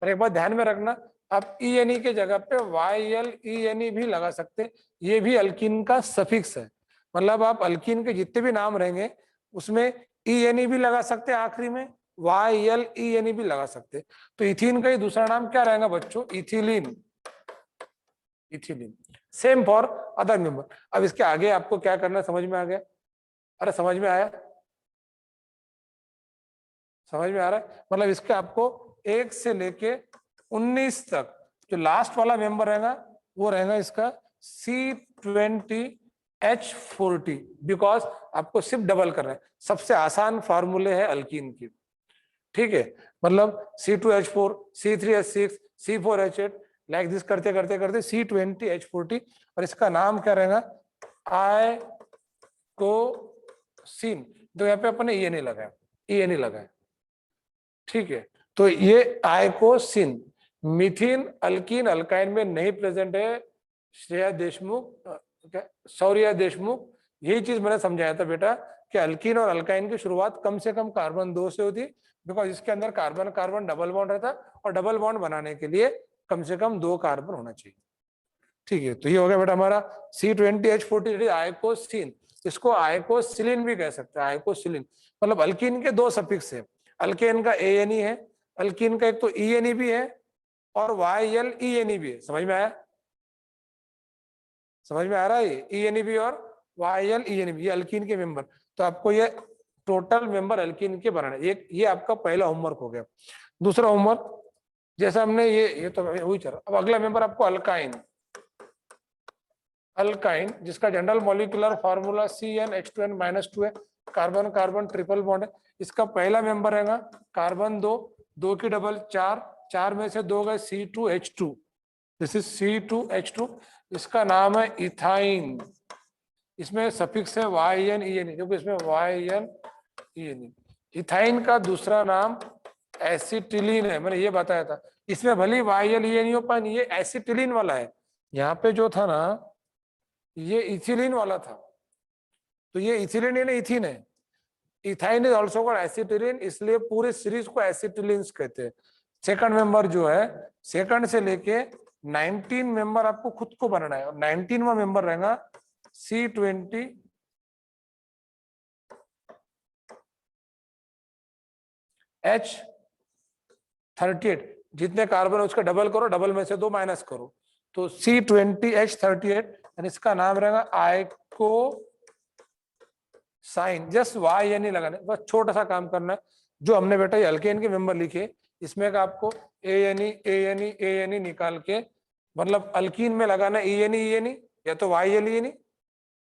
और एक बात ध्यान में रखना, आप ENE के जगह पे YLENE भी लगा सकते हैं, ये भी अल्कीन का सफिक्स है। मतलब आप अल्कीन के जितने भी नाम रहेंगे उसमें ENE भी लगा सकते हैं आखिरी में, YLENE भी लगा सकते हैं। तो इथीन का ही दूसरा नाम क्या रहेगा बच्चों, ethylene. Ethylene. Same for other member. अब इसके आगे आपको क्या करना है, समझ में आ गया? अरे समझ में आया? समझ में आ रहा है? मतलब इसके आपको 1 से लेके 19 तक जो लास्ट वाला मेंबर रहेगा वो रहेगा इसका C20H40, बिकॉज आपको सिर्फ डबल करना है। सबसे आसान फार्मूले है अल्कीन की, ठीक है? मतलब C2H4, C3H6, C4H8, like this करते करते करते C20H40। और इसका नाम क्या रहेगा, आइकोसिन। तो यहाँ पे अपने ENE लगाया, ENE लगाया, ठीक है? तो ये आइकोसिन मिथिन अल्कीन अल्काइन में नहीं प्रेजेंट है। श्रेया देशमुख, शौर्या देशमुख, यही चीज मैंने समझाया था बेटा कि अल्कीन और अल्काइन की शुरुआत कम से कम कार्बन 2 से होती, बिकॉज इसके अंदर कार्बन कार्बन डबल बॉन्ड रहता, और डबल बॉन्ड बनाने के लिए कम से कम 2 कार्बन होना चाहिए, ठीक है? तो ये हो गया बेटा हमारा C20H40 आइकोसिन। इसको आइकोसिलिन भी कह सकते हैं, आइकोसिलिन। मतलब अल्कीन के 2 सफिक्स है, अल्केन का ANE है, अल्कीन का एक तो ENE भी है और YLENE भी है। समझ में आया? समझ में आ रहा है? ये ENE भी और YLENE भी, ये अल्कीन के मेंबर। तो आपको ये टोटल मेंबर अल्कीन के बनाना है। ये आपका पहला होमवर्क हो गया। दूसरा होमवर्क, जैसा हमने ये तो वही चला। अब अगला मेंबर आपको अल्काइन। अल्काइन जिसका जनरल मॉलिक्यूलर फार्मूला CnH2n-2 है, कार्बन कार्बन ट्रिपल बॉन्ड है। इसका पहला मेंबर रहेगा कार्बन 2, 2 की डबल 4, 4 में से 2 गए C2H2, दिस इज C2H2। इसका नाम है इथाइन, इसमें सफिक्स है YNENE, क्योंकि इसमें YNENE। इथाइन का दूसरा नाम एसिटिलीन है, मैंने ये बताया था। इसमें भले YLENE पर ये एसिटिलीन वाला है, यहाँ पे जो था ना ये इथिलीन वाला था, तो ये इथिलीन यानी इथीन है। Ethyne is also called acetylene, इसलिए पूरे सीरीज को एसिटिलीन्स कहते हैं। सेकंड मेंबर जो है, सेकंड से लेके 19 मेंबर आपको खुद को बनाना है, और 19वां मेंबर रहेगा C20H38। जितने कार्बन है उसका डबल करो, डबल में से 2 माइनस करो, तो C20H38, और इसका नाम रहेगा आइको साइन। जस्ट YNE लगाना है, बस छोटा सा काम करना है। जो हमने बेटा ये अल्केन के मेंबर लिखे, इसमें का आपको ANE निकाल के, मतलब अल्कीन में लगाना ENE या तो YLENE,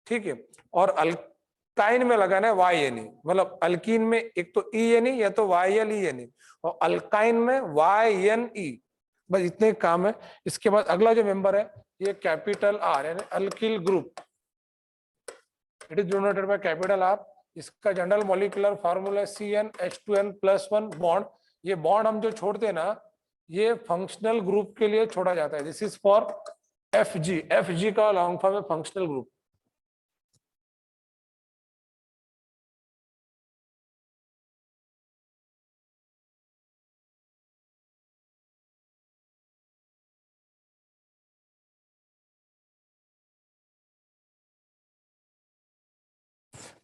ठीक है? और अल्काइन में लगाना है YNE। मतलब अल्कीन में एक तो ENE या तो YLENE, और अल्काइन में YNE। बस इतने काम है। इसके बाद अगला जो मेंबर है ये कैपिटल R यानी alkyl group, it is denoted by capital R। इसका general molecular formula CnH2n+1 bond. ये बॉन्ड हम जो छोड़ते हैं ना, ये फंक्शनल ग्रुप के लिए छोड़ा जाता है। दिस इज फॉर FG का लॉन्ग फॉर्म है फंक्शनल ग्रुप।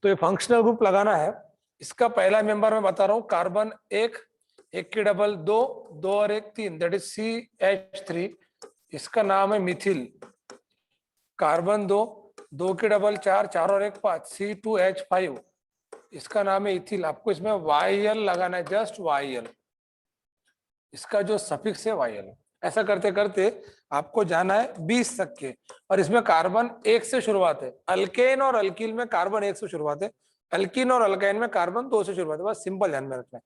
तो ये फंक्शनल ग्रुप लगाना है। इसका पहला मेंबर मैं बता रहा हूं, कार्बन 1, 1 की डबल 2, 2 और 1 3, दैट इज CH3। इसका नाम है मिथिल। कार्बन 2, 2 की डबल 4, 4 और 1 5, C2H5। इसका नाम है इथिल। आपको इसमें YL लगाना है, जस्ट YL, इसका जो सफिक्स है YL। ऐसा करते करते आपको जाना है 20 तक के, और इसमें कार्बन 1 से शुरुआत है। अल्केन और अल्कील में कार्बन 1 से शुरुआत है, अल्कीन और अल्काइन में कार्बन 2 से शुरुआत है। बस सिंपल ध्यान में रखना है।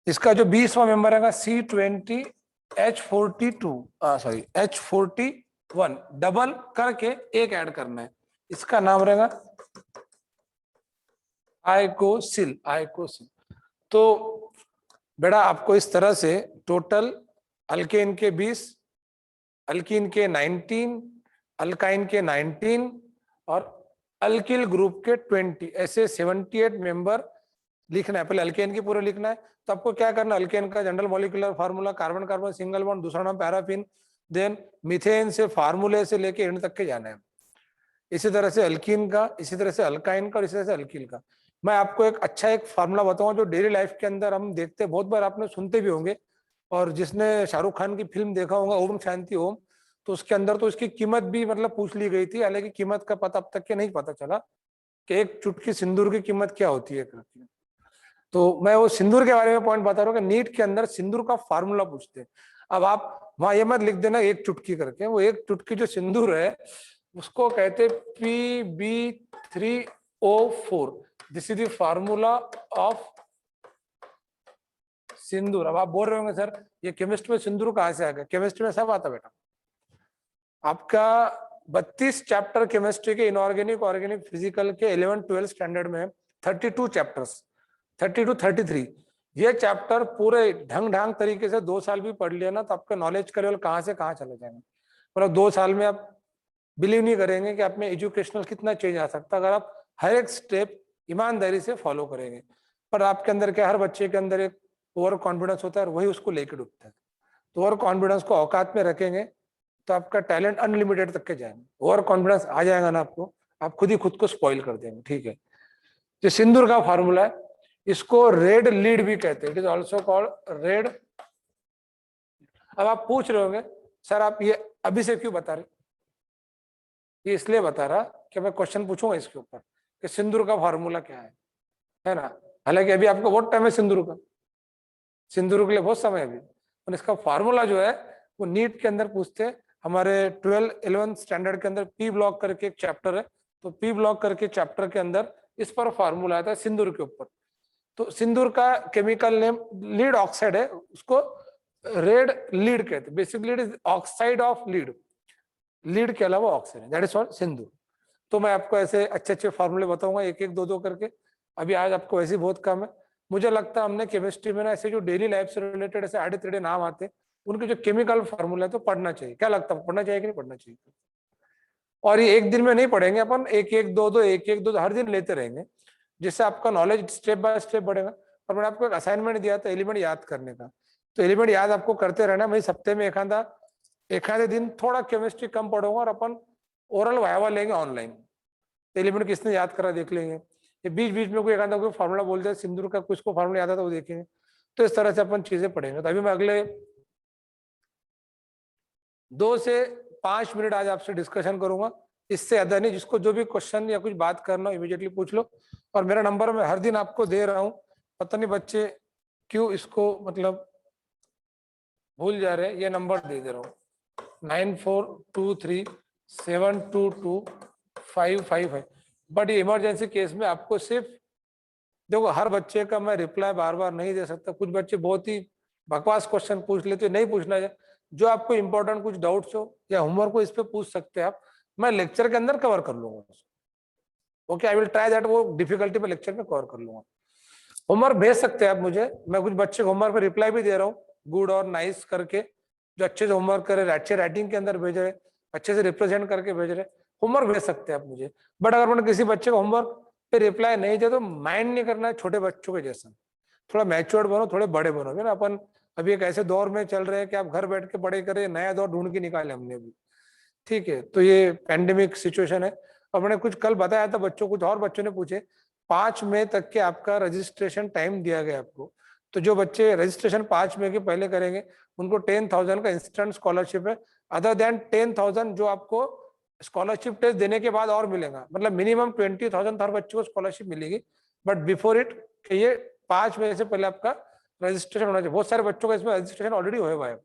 इसका जो 20वां मेंबर है C20H42, सॉरी H41, डबल करके एक ऐड करना है। इसका नाम रहेगा आइकोसिल। आइकोसिल। तो बेटा आपको इस तरह से टोटल अल्केन के 20, अल्कीन के 19, अल्काइन के 19 और अल्किल ग्रुप के 20, ऐसे 78 मेंबर लिखना है। पहले अल्केन की पूरे लिखना है। तो आपको क्या करना है, अल्केन का general molecular formula carbon carbon single bond, दूसरा नाम पैराफिन, देन मीथेन से फार्मूले से लेके एंड तक के जाना है। इसी तरह से अल्कीन का, इसी तरह से अल्काइन का और इसी तरह से अल्किल का। मैं आपको एक अच्छा एक फार्मूला बताऊंगा जो डेली लाइफ के अंदर हम देखते हैं, बहुत बार आपने सुनते भी होंगे, और जिसने शाहरुख खान की फिल्म देखा होगा ओम शांति ओम, तो उसके अंदर तो इसकी कीमत भी मतलब पूछ ली गई थी। हालांकि कीमत का पता अब तक के नहीं पता चला कि एक चुटकी सिंदूर की कीमत क्या होती है। तो मैं वो सिंदूर के बारे में पॉइंट बता रहा हूँ कि नीट के अंदर सिंदूर का फार्मूला पूछते हैं। अब आप वहां ये मत लिख देना एक चुटकी करके, वो एक चुटकी जो सिंदूर है उसको कहते PB3O4। This is the formula of sindoor. अब आप बोल रहे होंगे सर ये केमिस्ट्री में सिंदूर कहाँ से आ गया? केमिस्ट्री में सब आता बेटा। आपका 32 चैप्टर केमिस्ट्री के, इनऑर्गेनिक, ऑर्गेनिक, फिजिकल के 11 12 स्टैंडर्ड में 32 चैप्टर्स, 32 33। ये चैप्टर पूरे ढंग ढंग तरीके से 2 साल भी पढ़ लिया ना तो आपका नॉलेज का लेवल कहाँ से कहाँ चले जाएंगे। मतलब 2 साल में आप बिलीव नहीं करेंगे कि आप में एजुकेशनल कितना चेंज आ सकता है अगर आप हर एक स्टेप ईमानदारी से फॉलो करेंगे। पर आपके अंदर क्या, हर बच्चे के अंदर एक ओवर कॉन्फिडेंस होता है और वही उसको लेके डूबता है। तो ओवर कॉन्फिडेंस को औकात में रखेंगे तो आपका टैलेंट अनलिमिटेड तक के जाएंगे। ओवर कॉन्फिडेंस आ जाएगा ना आपको, आप खुद ही खुद को स्पॉइल कर देंगे। ठीक है, जो सिंदूर का फॉर्मूला है इसको रेड लीड भी कहते हैं। It is also called red. अब आप पूछ रहे होंगे सर आप ये अभी से क्यों बता रहे? ये इसलिए बता रहा कि मैं क्वेश्चन पूछूंगा इसके ऊपर कि सिंदूर का फॉर्मूला क्या है ना। हालांकि अभी आपको बहुत टाइम है सिंदूर का, सिंदूर के लिए बहुत समय है अभी, और इसका फार्मूला जो है वो नीट के अंदर पूछते हैं। हमारे 12 11 स्टैंडर्ड के अंदर पी ब्लॉक करके एक चैप्टर है, तो पी ब्लॉक करके चैप्टर के अंदर इस पर फार्मूला आता है सिंदूर के ऊपर। तो सिंदूर का केमिकल नेम लीड ऑक्साइड है, उसको रेड लीड कहते हैं। Basically it is oxide of lead, lead के अलावा ऑक्साइड, दैट इज ऑल सिंदूर। तो मैं आपको ऐसे अच्छे अच्छे फार्मूले बताऊंगा एक एक दो दो करके। अभी आज आपको वैसे बहुत कम है। मुझे लगता है हमने केमिस्ट्री में ना ऐसे जो डेली लाइफ से रिलेटेड ऐसे आड़े टेढ़े नाम आते हैं उनके जो केमिकल फार्मूला है तो पढ़ना चाहिए। क्या लगता है पढ़ना चाहिए कि नहीं पढ़ना चाहिए? और ये एक दिन में नहीं पढ़ेंगे अपन, एक एक दो दो एक एक दो दो हर दिन लेते रहेंगे, जिससे आपका नॉलेज स्टेप बाय स्टेप बढ़ेगा। और मैंने आपको एक असाइनमेंट दिया था एलिमेंट याद करने का, तो एलिमेंट याद आपको करते रहना। मैं हफ्ते में एक आधे दिन थोड़ा केमिस्ट्री कम पढ़ूंगा और अपन ओरल वायवा लेंगे ऑनलाइन। एलिमेंट किसने याद करा देख लेंगे। ये बीच बीच में कोई एक आधा कोई फार्मूला बोल दे सिंदूर का, कुछ को फार्मूला याद आता वो देखेंगे। तो इस तरह से अपन चीजें पढ़ेंगे। तो अभी मैं अगले 2 से 5 मिनट आज आपसे डिस्कशन करूंगा, इससे ज्यादा नहीं। जिसको जो भी क्वेश्चन या कुछ बात करना हो इमीडिएटली पूछ लो। और मेरा नंबर मैं हर दिन आपको दे रहा हूँ, पता नहीं बच्चे क्यों इसको मतलब भूल जा रहे हैं। ये नंबर दे रहा हूँ 9423722555। बट ये इमरजेंसी केस में आपको सिर्फ देखो, हर बच्चे का मैं रिप्लाई बार बार नहीं दे सकता। कुछ बच्चे बहुत ही बकवास क्वेश्चन पूछ लेते, नहीं पूछना है। जो आपको इंपॉर्टेंट कुछ डाउट्स हो या होमवर्क हो इस पे पूछ सकते हैं आप, मैं लेक्चर के अंदर कवर कर लूंगा। Okay, I will try that. वो डिफिकल्टी में लेक्चर में कवर कर लूंगा। होमवर्क भेज सकते हैं आप मुझे, मैं कुछ बच्चे होमवर्क पे रिप्लाई भी दे रहा हूँ गुड और नाइस करके, जो अच्छे से होमवर्क करे, अच्छे राइटिंग के अंदर भेज रहे, अच्छे से रिप्रेजेंट करके भेज रहे, होमवर्क भेज सकते हैं आप मुझे। बट अगर मैंने किसी बच्चे को होमवर्क पे रिप्लाई नहीं दिया तो माइंड नहीं करना है, छोटे बच्चों के जैसा। थोड़ा मैच्योर्ड बनो, थोड़े बड़े बनो ना। अपन अभी एक ऐसे दौर में चल रहे हैं कि आप घर बैठ के पढ़ाई करें, नया दौर ढूंढ के निकाले हमने अभी। ठीक है, तो ये पैंडेमिक सिचुएशन है। और मैंने कुछ कल बताया था बच्चों, कुछ और बच्चों ने पूछे 5 मई तक के आपका रजिस्ट्रेशन टाइम दिया गया आपको। तो जो बच्चे रजिस्ट्रेशन 5 मई के पहले करेंगे उनको 10,000 का इंस्टेंट स्कॉलरशिप है। अदर देन 10,000 जो आपको स्कॉलरशिप टेस्ट देने के बाद और मिलेगा, मतलब मिनिमम 20,000 हर बच्चे को स्कॉलरशिप मिलेगी। बट बिफोर इट ये 5 मई से पहले आपका रजिस्ट्रेशन होना चाहिए। बहुत सारे बच्चों का इसमें रजिस्ट्रेशन ऑलरेडी हुआ है,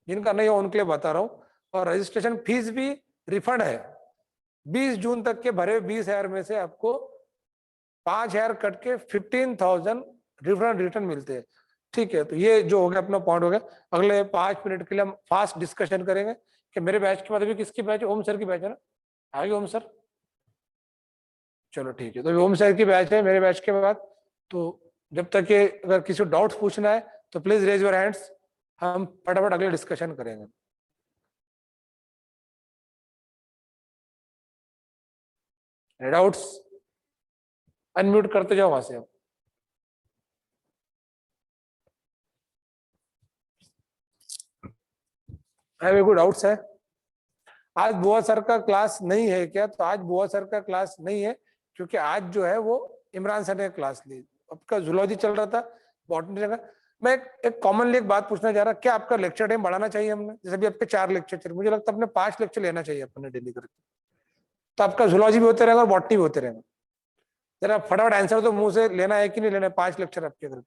जिनका नहीं हो उनके लिए बता रहा हूँ। और रजिस्ट्रेशन फीस भी रिफंड है। 20 जून तक के भरे 20,000 में से आपको 5,000 कट के 15,000 रिटर्न मिलते हैं। ठीक है, तो ये जो हो गया अपना पॉइंट हो गया। अगले 5 मिनट के लिए हम फास्ट डिस्कशन करेंगे कि मेरे बैच के बाद अभी किसकी बैच है? ओम सर की बैच है ना? आगे ओम सर, चलो ठीक है। तो ओम सर की बैच है मेरे बैच के बाद। तो जब तक के अगर किसी को डाउट्स पूछना है तो प्लीज रेज योर हैंड्स, हम फटाफट अगले डिस्कशन करेंगे। डाउट्स अनम्यूट करते जाओ वहां से। आप मेरे को डाउट्स है। आज बुआ सर का क्लास नहीं है क्या? तो आज बुआ सर का क्लास नहीं है, क्योंकि आज जो है वो इमरान सर ने क्लास ली। आपका जूलॉजी चल रहा था, बॉटनी का। मैं एक कॉमनली एक बात पूछना चाह रहा, क्या आपका लेक्चर टाइम बढ़ाना चाहिए हमने? जैसे भी आपके 4 लेक्चर चल, मुझे लगता है अपने 5 लेक्चर लेना चाहिए अपने डेली करके। तो आपका जूलॉजी भी होते रहेगा और बॉटनी भी होते रहेगा। जरा फटाफट आंसर तो मुंह से लेना है कि नहीं लेना है 5 लेक्चर आपके करके?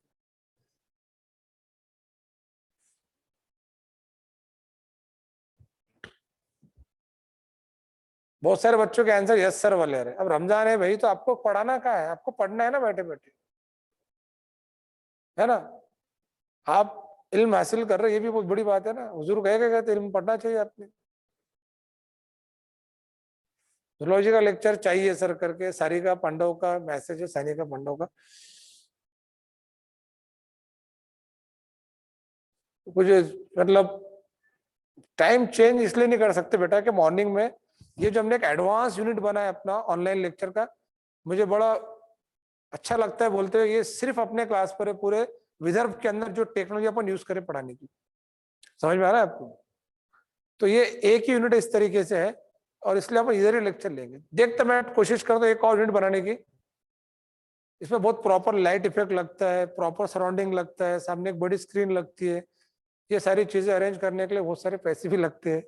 बहुत सारे बच्चों के आंसर यस सर वाले रहे। अब रमजान है भाई, तो आपको पढ़ाना क्या है? आपको पढ़ना है ना बैठे बैठे, है ना? आप इल्म हासिल कर रहे हैं, ये भी बहुत बड़ी बात है ना। हुजूर कहेगा तो इल्म पढ़ना चाहिए आपने। जूलॉजी का लेक्चर चाहिए सर करके, सारिका पांडव का मैसेज है, सानिका पांडव का। कुछ मतलब टाइम चेंज इसलिए नहीं कर सकते बेटा कि मॉर्निंग में ये जो हमने एक एडवांस यूनिट बनाया अपना ऑनलाइन लेक्चर का, मुझे बड़ा अच्छा लगता है बोलते हुए। ये सिर्फ अपने क्लास पर है, पूरे विदर्भ के अंदर जो टेक्नोलॉजी अपन यूज करें पढ़ाने की। समझ में आ रहा है आपको? तो ये एक ही यूनिट इस तरीके से है, और इसलिए अपन इधर ही लेक्चर लेंगे। देखते मैं कोशिश करता हूँ एक और यूनिट बनाने की। इसमें बहुत प्रॉपर लाइट इफेक्ट लगता है, प्रॉपर सराउंडिंग लगता है, सामने एक बड़ी स्क्रीन लगती है। ये सारी चीजें अरेंज करने के लिए बहुत सारे पैसे भी लगते हैं।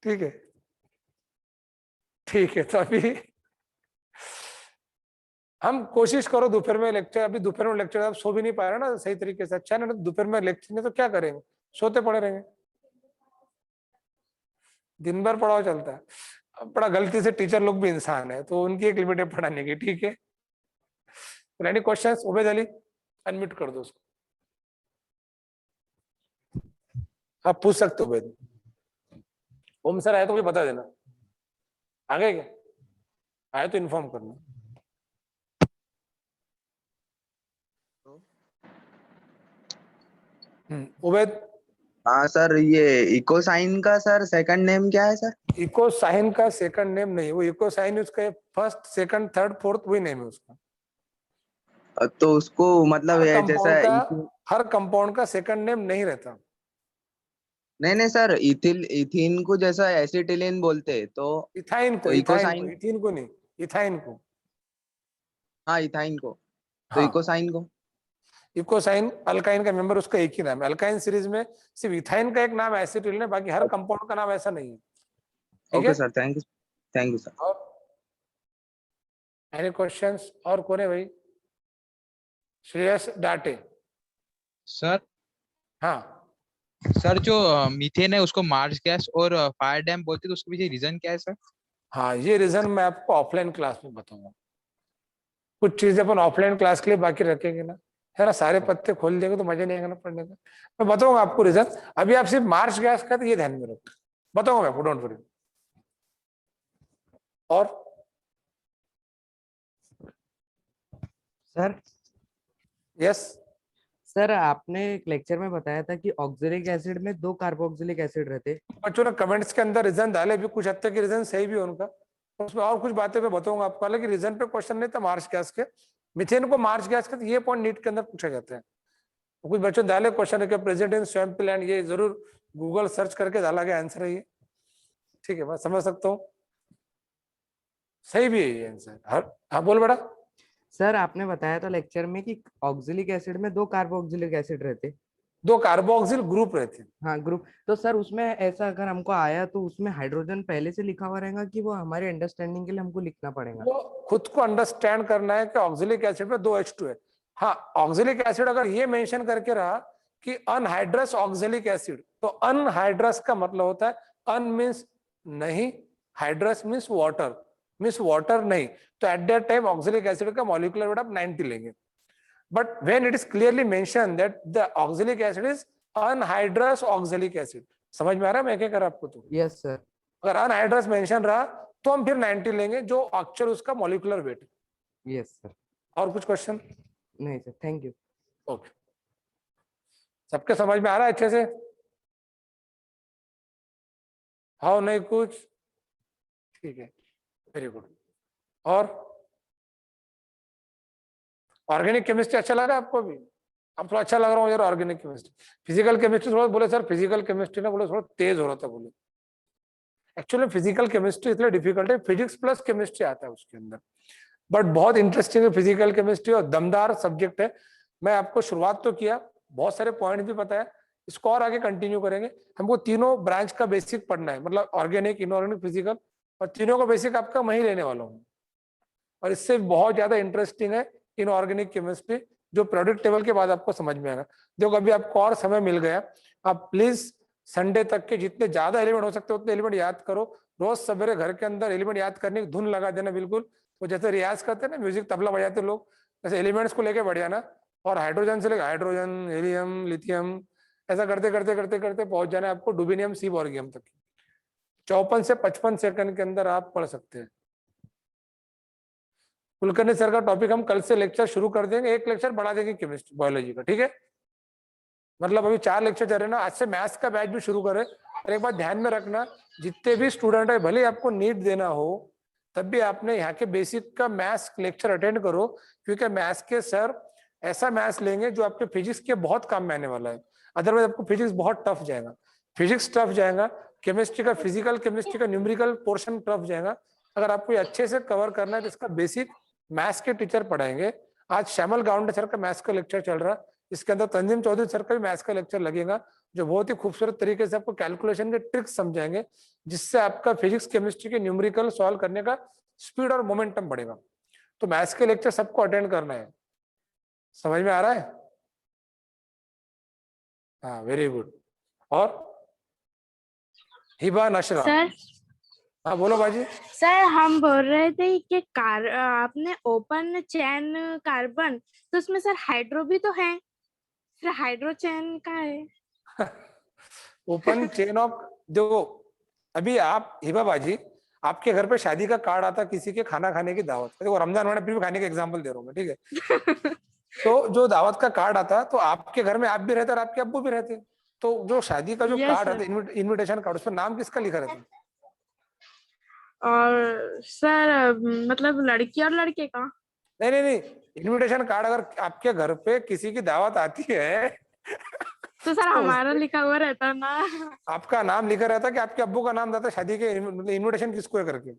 ठीक है, ठीक है। तो अभी हम कोशिश करो दोपहर में लेक्चर। अभी दोपहर में लेक्चर आप सो भी नहीं पा रहे ना सही तरीके से, अच्छा है ना? दोपहर में लेक्चर नहीं तो क्या करेंगे? सोते पड़े रहेंगे। दिन भर पढ़ाओ चलता है। अब बड़ा गलती से टीचर लोग भी इंसान है, तो उनकी एक लिमिट है पढ़ाने की। ठीक है, any questions? Ubaid Ali, unmute कर दो उसको। आप पूछ सकते हो उबैद। ओम सर आए तो मुझे बता देना। आ गए क्या? आए तो इन्फॉर्म करना। उबैद। हाँ सर, ये इको साइन का सर सेकंड नेम क्या है सर? इको साइन का सेकंड नेम नहीं, वो इको साइन उसका फर्स्ट सेकंड थर्ड फोर्थ वही नेम है उसका। तो उसको मतलब हर ये जैसा कंपाउंड का हर कंपाउंड का सेकंड नेम नहीं रहता। नहीं नहीं सर, इथिल इथिन को जैसा एसिटिलीन बोलते हैं तो इथाइन को, इको इथाइन को, साइन। इथीन को नहीं, इथाइन को। हाँ, इथाइन को। तो इको हाँ, साइन को। इकोसाइन अल्काइन का मेंबर, उसका एक ही नाम है। अल्काइन सीरीज में सिर्फ इथाइन का एक नाम एसिटिलीन है, बाकी हर कंपाउंड का नाम ऐसा नहीं है। ठीक ओके है। Sir, thank you. Thank you sir. और एनी क्वेश्चंस? और कौन है भाई? श्रेयस डाटे। सर हाँ, सर जो मीथेन है उसको मार्स गैस और फायर डैम बोलते हैं, तो उसके पीछे रीजन क्या है सर? हाँ, ये रीजन मैं आपको ऑफलाइन क्लास में बताऊंगा। कुछ चीजें अपन ऑफलाइन क्लास के लिए बाकी रखेंगे ना, है ना? सारे पत्ते खोल देंगे तो मजा नहीं आएगा ना पढ़ने का। मैं बताऊंगा आपको रीजन। अभी आप सिर्फ मार्च गैस का तो ये ध्यान में रखो, बताऊंगा मैं आपको, डोंट वरी। और सर यस, सर आपने एक लेक्चर में बताया था कि ऑक्जेलिक एसिड में 2 कार्बोक्सिलिक एसिड रहते। बच्चों ने कमेंट्स के अंदर रीजन डाले भी, कुछ हद तक रीजन सही भी है उनका। उसमें और कुछ बातें मैं बताऊंगा आपको। हालांकि रीजन पे क्वेश्चन नहीं था मार्च गैस के, मिथेन को मार्च गैस का, तो ये पॉइंट नीट के अंदर पूछा जाता है। तो कुछ बच्चों डाले क्वेश्चन है कि प्रेजेंट इन स्वैम्प लैंड, ये जरूर गूगल सर्च करके डाला गया आंसर है ये। ठीक है, मैं समझ सकता हूँ, सही भी है ये आंसर। हाँ बोल बेटा। सर आपने बताया था लेक्चर में कि ऑक्जेलिक एसिड में 2 कार्बोक्सिलिक एसिड रहते। दो कार्बोक्सिल ग्रुप रहते हैं। हाँ ग्रुप। तो सर उसमें ऐसा अगर हमको आया तो उसमें हाइड्रोजन पहले से लिखा हुआ रहेगा कि वो हमारे अंडरस्टैंडिंग के लिए हमको लिखना पड़ेगा? वो खुद को अंडरस्टैंड करना है कि ऑक्सिलिक एसिड में 2 H2 है। हाँ, ऑक्सिलिक एसिड अगर ये मेंशन करके रहा कि अनहाइड्रस ऑक्सिलिक एसिड, तो अनहाइड्रस का मतलब होता है अन मीन्स नहीं, हाइड्रस मीन्स वाटर नहीं, तो at that time oxalic acid का मॉलिक्यूलर वेट आप 90 लेंगे। But when it is clearly mention that the oxalic acid is anhydrous oxalic acid, समझ में आ रहा है मैं क्या कर रहा आपको? तो यस सर। अगर अनहाइड्रस मेंशन रहा तो हम फिर 90 लेंगे जो एक्चुअल उसका मॉलिक्यूलर वेट है। Yes sir. और कुछ क्वेश्चन? नहीं सर, थैंक यू। ओके, सबके समझ में आ रहा है अच्छे से? हाँ नहीं कुछ? ठीक है, वेरी गुड। और ऑर्गेनिक केमिस्ट्री अच्छा लगा आपको भी? अब थोड़ा अच्छा लग रहा हूँ यार ऑर्गेनिक केमिस्ट्री। फिजिकल केमिस्ट्री थोड़ा बोले सर फिजिकल केमिस्ट्री ना बोले थोड़ा तेज हो रहा था बोले। एक्चुअली फिजिकल केमिस्ट्री इसलिए डिफिकल्ट है, फिजिक्स प्लस केमिस्ट्री आता है उसके अंदर, बट बहुत इंटरेस्टिंग है फिजिकल केमिस्ट्री और दमदार सब्जेक्ट है। मैं आपको शुरुआत तो किया, बहुत सारे पॉइंट भी बताया, इसको और आगे कंटिन्यू करेंगे। हमको तीनों ब्रांच का बेसिक पढ़ना है, मतलब ऑर्गेनिक, इनऑर्गेनिक, फिजिकल, और तीनों का बेसिक आपका मैं ही लेने वाला हूँ। और इससे बहुत ज्यादा इंटरेस्टिंग है इनऑर्गेनिक केमिस्ट्री, जो प्रोडक्ट टेबल के बाद आपको समझ में आएगा। जो कभी आपको और समय मिल गया, आप प्लीज संडे तक के जितने ज्यादा एलिमेंट हो सकते हैं उतने एलिमेंट याद करो। रोज सवेरे घर के अंदर एलिमेंट याद करने की धुन लगा देना बिल्कुल, वो जैसे रियाज करते हैं ना, म्यूजिक तबला बजाते लोग, जैसे एलिमेंट्स को लेके बढ़ जाना, और हाइड्रोजन से लेकर हाइड्रोजन, हीलियम, लिथियम, ऐसा करते करते करते करते पहुंच जाना है आपको डुबिनियम, सी बॉर्गियम तक। 54 से 55 सेकंड के अंदर आप पढ़ सकते हैं। कुलकर्णी सर का टॉपिक हम कल से लेक्चर शुरू कर देंगे, एक लेक्चर बढ़ा देंगे केमिस्ट्री बायोलॉजी का, ठीक है? मतलब अभी 4 लेक्चर चल रहे ना, आज से मैथ्स का बैच भी शुरू करें। और एक बात ध्यान में रखना, जितने भी स्टूडेंट है, भले आपको नीट देना हो, तब भी आपने यहाँ के बेसिक का मैथ्स लेक्चर अटेंड करो, क्योंकि मैथ्स के सर ऐसा मैथ्स लेंगे जो आपके फिजिक्स के बहुत काम में आने वाला है। अदरवाइज आपको फिजिक्स बहुत टफ जाएगा, फिजिक्स टफ जाएगा, केमिस्ट्री का, फिजिकल केमिस्ट्री का न्यूमेरिकल पोर्शन टफ जाएगा। अगर आपको अच्छे से कवर करना है तो इसका बेसिक मैथ्स के टीचर पढ़ाएंगे। आज श्यामल गावंडे सर का मैथ्स का लेक्चर चल रहा है, इसके अंदर तंजीम चौधरी सर का भी मैथ्स का लेक्चर लगेगा, जो बहुत ही खूबसूरत तरीके से आपको कैलकुलेशन के ट्रिक्स समझाएंगे, जिससे आपका फिजिक्स केमिस्ट्री के न्यूमेरिकल सॉल्व करने का स्पीड और मोमेंटम बढ़ेगा। तो मैथ्स के लेक्चर सबको अटेंड करना है, समझ में आ रहा है? हाँ, वेरी गुड। और हिबा नशरा? सर हाँ बोलो बाजी। सर हम बोल रहे थे कि आपने ओपन चैन कार्बन, तो उसमें सर हाइड्रो भी तो है, फिर हाइड्रो चैन का है? ओपन चेन ऑफ, देखो अभी आप हिबा बाजी, आपके घर पे शादी का कार्ड आता किसी के खाना खाने की दावत, देखो रमजान वाले भी खाने का एग्जांपल दे रहा हूँ मैं, ठीक है? तो जो दावत का कार्ड आता, तो आपके घर में आप भी रहते और आपके अब्बू भी रहते, तो जो शादी का जो Yes, कार्ड sir. आता, इनविटेशन कार्ड, उसमें नाम किसका लिखा रहता है? और सर मतलब लड़की और लड़के का? नहीं नहीं नहीं, इनविटेशन कार्ड अगर आपके घर पे किसी की दावत आती है तो सर तो हमारा उसपे लिखा हुआ रहता ना। आपका नाम लिखा रहता कि आपके अब्बू का नाम रहता शादी के, इनविटेशन किसको है करके?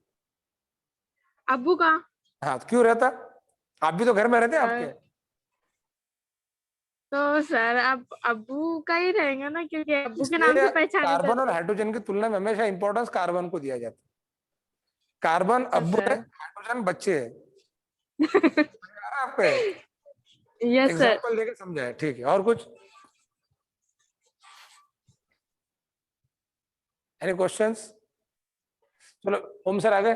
अब्बू का। हाँ, तो क्यों रहता? आप भी तो घर में रहते हैं आपके। तो सर अब अब्बू का ही रहेगा ना, क्योंकि अब्बू के नाम इसलिए से पहचाने कार्बन और जाते हैं। हाइड्रोजन की तुलना में हमेशा इंपॉर्टेंस कार्बन को दिया जाता है। कार्बन अब्बू है, सर हाइड्रोजन बच्चे है। आपको यस सर। एग्जाम्पल देके समझाए, ठीक है? और कुछ? Any questions? चलो ओम सर आ गए।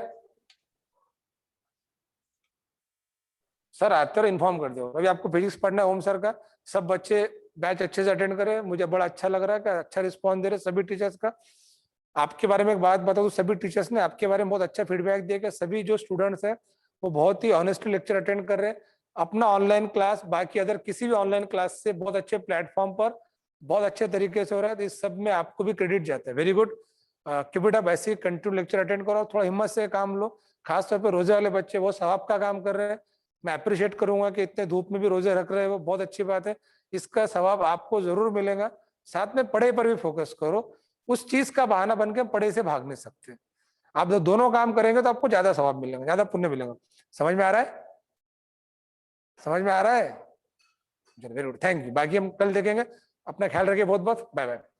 सर आते और इन्फॉर्म कर दो, अभी आपको फिजिक्स पढ़ना है ओम सर का। सब बच्चे बैच अच्छे से अटेंड करें, मुझे बड़ा अच्छा लग रहा है कि अच्छा रिस्पॉन्स दे रहे सभी टीचर्स का। आपके बारे में एक बात बता दूं, सभी टीचर्स ने आपके बारे में बहुत अच्छा फीडबैक दिया कि सभी जो स्टूडेंट्स हैं वो बहुत ही ऑनेस्टली लेक्चर अटेंड कर रहे हैं। अपना ऑनलाइन क्लास बाकी अदर किसी भी ऑनलाइन क्लास से बहुत अच्छे प्लेटफॉर्म पर बहुत अच्छे तरीके से हो रहा है, तो इस सब में आपको भी क्रेडिट जाता है। Very good, keep it up, ऐसे ही कंटिन्यू लेक्चर अटेंड करो, थोड़ा हिम्मत से काम लो। खासतौर पर रोजे वाले बच्चे वो सवाब का काम कर रहे हैं, मैं अप्रिशिएट करूंगा कि इतने धूप में भी रोजे रख रहे हैं, वो बहुत अच्छी बात है, इसका सवाब आपको जरूर मिलेगा। साथ में पढ़ाई पर भी फोकस करो, उस चीज का बहाना बन के पढ़ाई से भाग नहीं सकते। आप जब दोनों काम करेंगे तो आपको ज्यादा सवाब मिलेगा, ज्यादा पुण्य मिलेगा। समझ में आ रहा है? समझ में आ रहा है? Very good, thank you. बाकी हम कल देखेंगे। अपना ख्याल रखिए बहुत बहुत, बाय बाय।